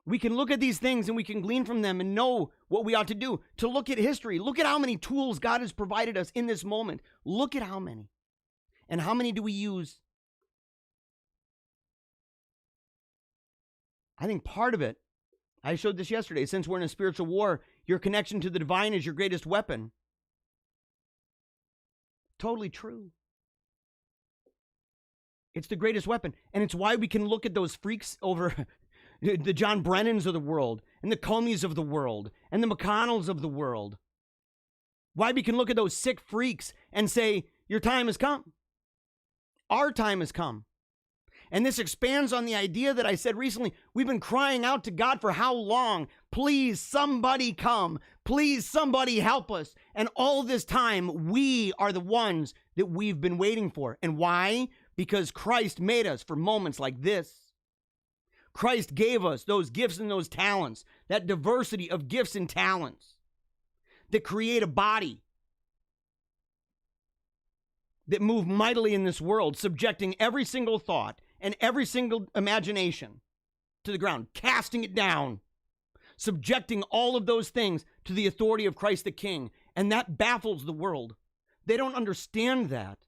[SPEAKER 1] We can look at these things and we can glean from them and know what we ought to do. To look at history. Look at how many tools God has provided us in this moment. Look at how many. And how many do we use? I think part of it, I showed this yesterday, since we're in a spiritual war, your connection to the divine is your greatest weapon. Totally true. It's the greatest weapon. And it's why we can look at those freaks over the John Brennans of the world, and the Comeys of the world, and the McConnells of the world. Why we can look at those sick freaks and say, your time has come. Our time has come. And this expands on the idea that I said recently. We've been crying out to God for how long? Please, somebody come. Please, somebody help us. And all this time, we are the ones that we've been waiting for. And why? Because Christ made us for moments like this. Christ gave us those gifts and those talents, that diversity of gifts and talents that create a body that move mightily in this world, subjecting every single thought and every single imagination to the ground, casting it down, subjecting all of those things to the authority of Christ the King. And that baffles the world. They don't understand that.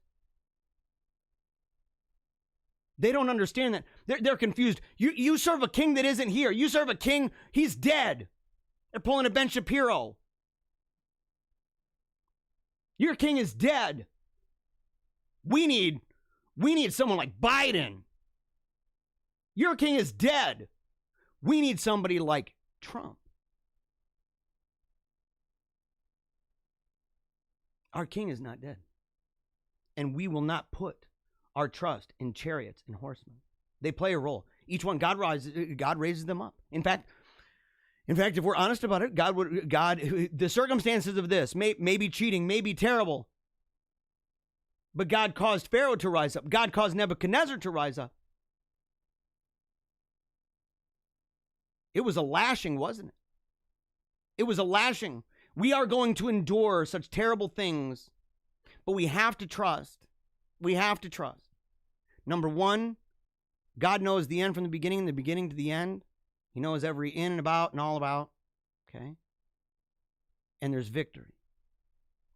[SPEAKER 1] They don't understand that. They're confused. You serve a king that isn't here. You serve a king, he's dead. They're pulling a Ben Shapiro. Your king is dead. We need someone like Biden. Your king is dead. We need somebody like Trump. Our king is not dead. And we will not put our trust in chariots and horsemen. They play a role. Each one, God raises them up. In fact, if we're honest about it, the circumstances of this may be cheating, may be terrible. But God caused Pharaoh to rise up. God caused Nebuchadnezzar to rise up. It was a lashing, wasn't it? It was a lashing. We are going to endure such terrible things, but we have to trust. We have to trust. Number one, God knows the end from the beginning to the end. He knows every in and about and all about. Okay? And there's victory.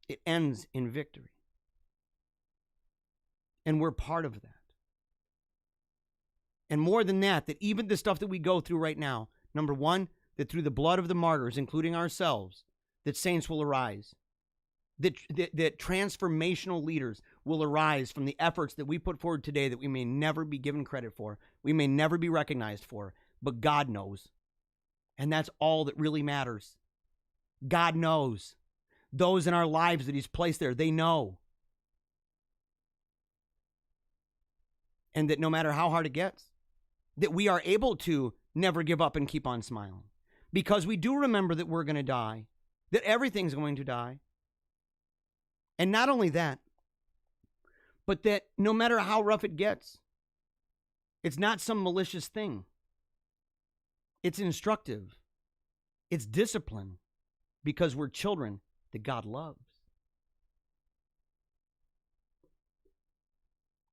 [SPEAKER 1] It ends in victory. And we're part of that. And more than that even the stuff that we go through right now, number one, that through the blood of the martyrs, including ourselves, that saints will arise. That transformational leaders will arise from the efforts that we put forward today that we may never be given credit for. We may never be recognized for, but God knows. And that's all that really matters. God knows. Those in our lives that he's placed there, they know. And that no matter how hard it gets, that we are able to never give up and keep on smiling. because we do remember that we're going to die, that everything's going to die. And not only that, but that no matter how rough it gets, it's not some malicious thing. It's instructive. It's discipline, because we're children that God loves.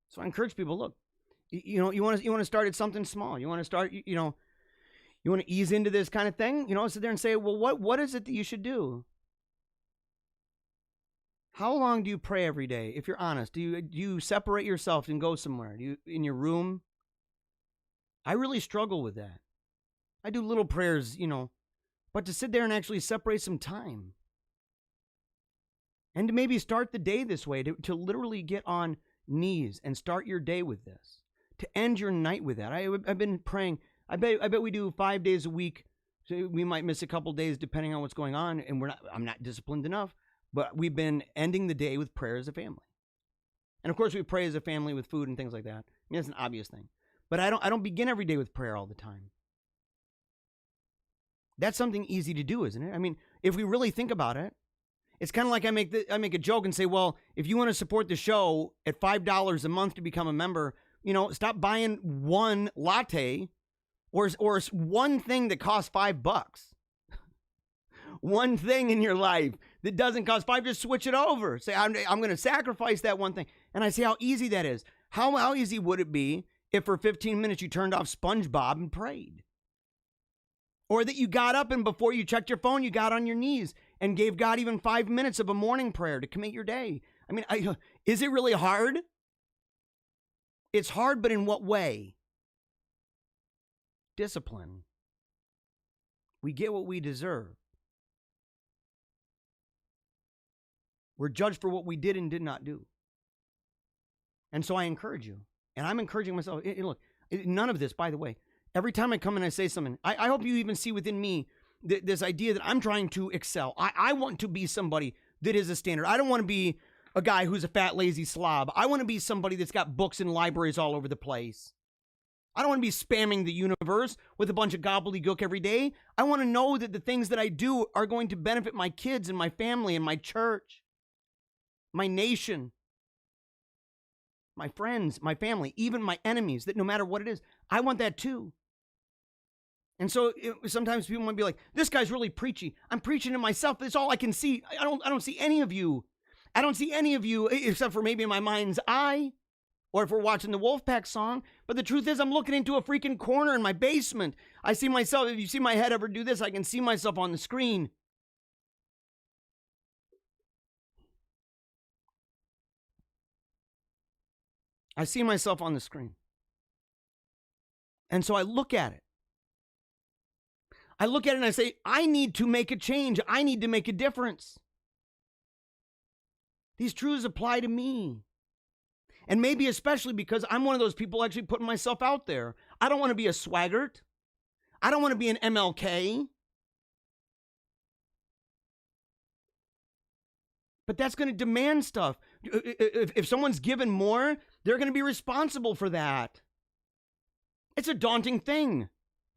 [SPEAKER 1] So I encourage people, look, you want to start at something small. You want to start, you want to ease into this kind of thing, sit there and say, well, what is it that you should do? How long do you pray every day? If you're honest, do you separate yourself and go somewhere? Do you in your room? I really struggle with that. I do little prayers, but to sit there and actually separate some time and to maybe start the day this way, to literally get on knees and start your day with this, to end your night with that. I've been praying. I bet we do 5 days a week. So we might miss a couple days depending on what's going on, and I'm not disciplined enough, but we've been ending the day with prayer as a family. And of course we pray as a family with food and things like that. I mean, that's an obvious thing. But I don't begin every day with prayer all the time. That's something easy to do, isn't it? I mean, if we really think about it, it's kind of like I make a joke and say, well, if you want to support the show at $5 a month to become a member, stop buying one latte or one thing that costs $5. One thing in your life that doesn't cost $5, just switch it over. Say, I'm going to sacrifice that one thing. And I see how easy that is. How easy would it be if for 15 minutes you turned off SpongeBob and prayed? Or that you got up and before you checked your phone, you got on your knees and gave God even 5 minutes of a morning prayer to commit your day. I mean, is it really hard? It's hard, but in what way? Discipline. We get what we deserve. We're judged for what we did and did not do. And so I encourage you, and I'm encouraging myself. Look, none of this, by the way, every time I come and I say something, I hope you even see within me this idea that I'm trying to excel. I want to be somebody that is a standard. I don't want to be a guy who's a fat, lazy slob. I want to be somebody that's got books and libraries all over the place. I don't want to be spamming the universe with a bunch of gobbledygook every day. I want to know that the things that I do are going to benefit my kids and my family and my church, my nation, my friends, my family, even my enemies, that no matter what it is, I want that too. And so sometimes people might be like, this guy's really preachy. I'm preaching to myself. That's all I can see. I don't see any of you. I don't see any of you except for maybe in my mind's eye or if we're watching the Wolfpack song. But the truth is I'm looking into a freaking corner in my basement. I see myself. If you see my head ever do this, I can see myself on the screen. I see myself on the screen. And so I look at it. I look at it and I say, I need to make a change. I need to make a difference. These truths apply to me. And maybe especially because I'm one of those people actually putting myself out there. I don't want to be a swaggart. I don't want to be an MLK. But that's going to demand stuff. If someone's given more, they're going to be responsible for that. It's a daunting thing.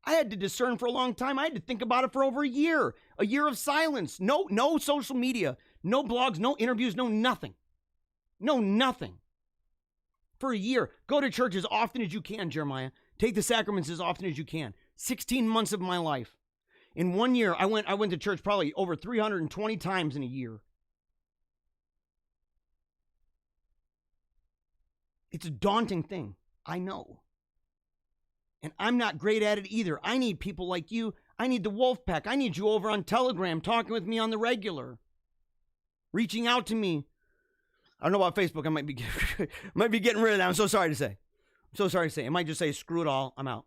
[SPEAKER 1] I had to discern for a long time. I had to think about it for over a year of silence. No social media, no blogs, no interviews, no nothing. No nothing. For a year. Go to church as often as you can, Jeremiah. Take the sacraments as often as you can. 16 months of my life. In 1 year, I went to church probably over 320 times in a year. It's a daunting thing. I know. And I'm not great at it either. I need people like you. I need the Wolfpack. I need you over on Telegram talking with me on the regular. Reaching out to me. I don't know about Facebook. I might be getting rid of that. I'm so sorry to say. I might just say, screw it all. I'm out.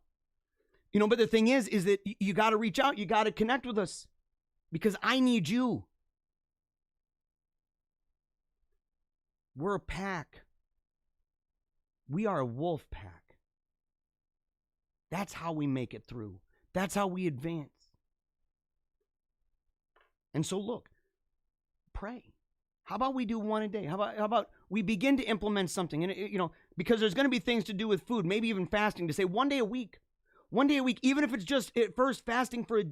[SPEAKER 1] But the thing is that you got to reach out. You got to connect with us. Because I need you. We're a pack. We are a wolf pack. That's how we make it through. That's how we advance. And so look, pray. How about we do one a day? How about we begin to implement something? And because there's going to be things to do with food, maybe even fasting, to say 1 day a week. 1 day a week, even if it's just at first fasting for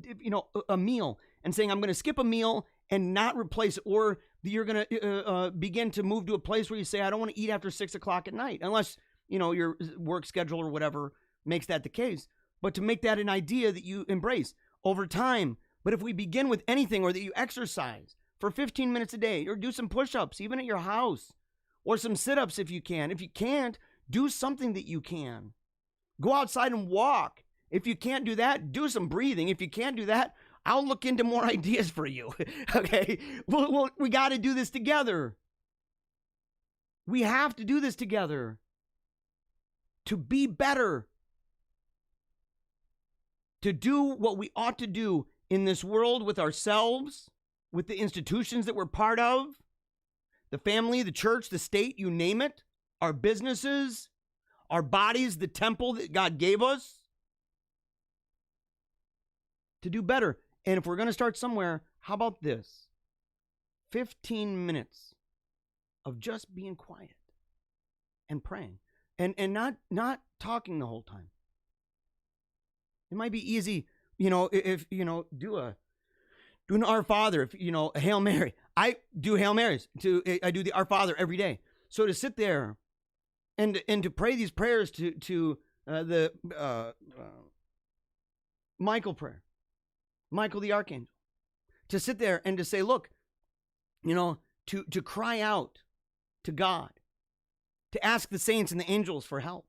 [SPEAKER 1] a meal and saying, I'm going to skip a meal and not replace it, or you're going to begin to move to a place where you say, I don't want to eat after 6 o'clock at night, unless, your work schedule or whatever makes that the case. But to make that an idea that you embrace over time. But if we begin with anything, or that you exercise for 15 minutes a day, or do some push-ups, even at your house, or some sit-ups if you can. If you can't, do something that you can. Go outside and walk. If you can't do that, do some breathing. If you can't do that, I'll look into more ideas for you. Okay? We got to do this together. We have to do this together to be better, to do what we ought to do in this world with ourselves, with the institutions that we're part of, the family, the church, the state, you name it, our businesses, our bodies, the temple that God gave us, to do better. And if we're going to start somewhere, how about this? 15 minutes of just being quiet and praying and not talking the whole time. It might be easy, if, do an Our Father, if, a Hail Mary. I do Hail Marys. I do the Our Father every day. So to sit there and to pray these prayers to the Michael prayer, Michael the Archangel, to sit there and to say, look, to cry out to God, to ask the saints and the angels for help,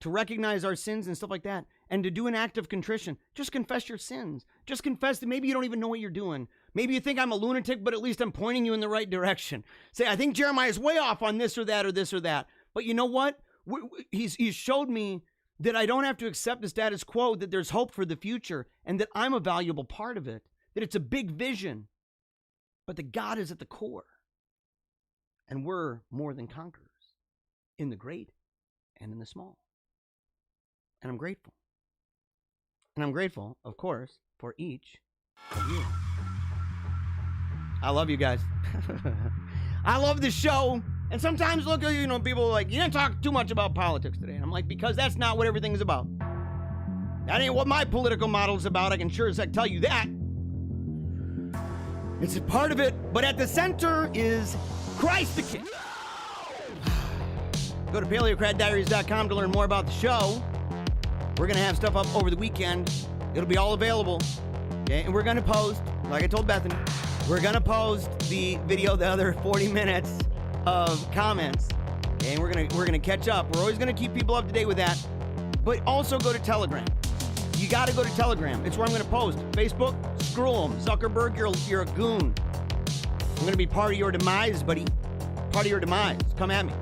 [SPEAKER 1] to recognize our sins and stuff like that, and to do an act of contrition. Just confess your sins. Just confess that maybe you don't even know what you're doing. Maybe you think I'm a lunatic, but at least I'm pointing you in the right direction. Say, I think Jeremiah's way off on this or that or this or that. But you know what? He's showed me that I don't have to accept the status quo, that there's hope for the future, and that I'm a valuable part of it, that it's a big vision, but that God is at the core. And we're more than conquerors in the great and in the small. And I'm grateful. And I'm grateful, of course, for each of you. I love you guys. I love the show. And sometimes, look, people are like, you didn't talk too much about politics today. And I'm like, because that's not what everything is about. That ain't what my political model is about. I can sure as heck tell you that. It's a part of it. But at the center is Christ the King. Go to paleocratdiaries.com to learn more about the show. We're going to have stuff up over the weekend. It'll be all available. Okay? And we're going to post, like I told Bethany, we're going to post the video, the other 40 minutes of comments. Okay? And we're going to catch up. We're always going to keep people up to date with that. But also go to Telegram. You got to go to Telegram. It's where I'm going to post. Facebook, screw them. Zuckerberg, you're a goon. I'm going to be part of your demise, buddy. Part of your demise. Come at me.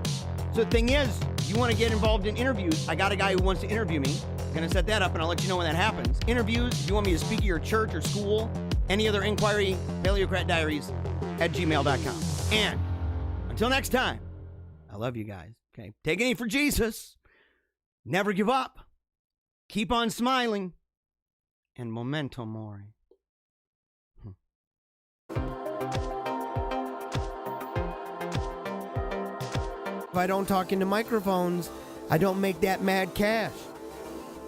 [SPEAKER 1] So the thing is, you want to get involved in interviews. I got a guy who wants to interview me. I'm going to set that up, and I'll let you know when that happens. Interviews, if you want me to speak at your church or school, any other inquiry, paleocratdiaries@gmail.com. And until next time, I love you guys. Okay, take a knee for Jesus. Never give up. Keep on smiling. And memento mori. If I don't talk into microphones, I don't make that mad cash.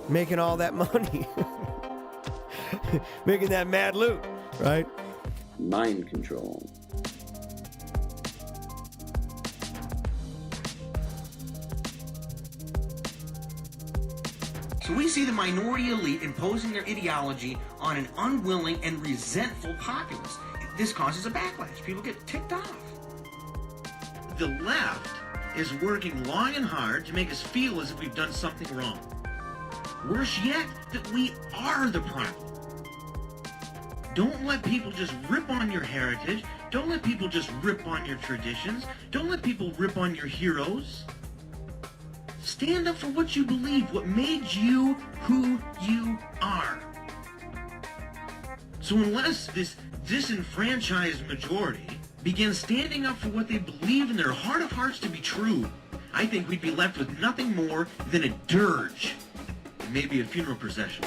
[SPEAKER 1] Making all that money. Making that mad loot, right?
[SPEAKER 7] Mind control.
[SPEAKER 1] So we see the minority elite imposing their ideology on an unwilling and resentful populace. This causes a backlash. People get ticked off.
[SPEAKER 8] The left is working long and hard to make us feel as if we've done something wrong. Worse yet, that we are the problem. Don't let people just rip on your heritage. Don't let people just rip on your traditions. Don't let people rip on your heroes. Stand up for what you believe, what made you who you are. So unless this disenfranchised majority begins standing up for what they believe in their heart of hearts to be true, I think we'd be left with nothing more than a dirge, and maybe a funeral procession.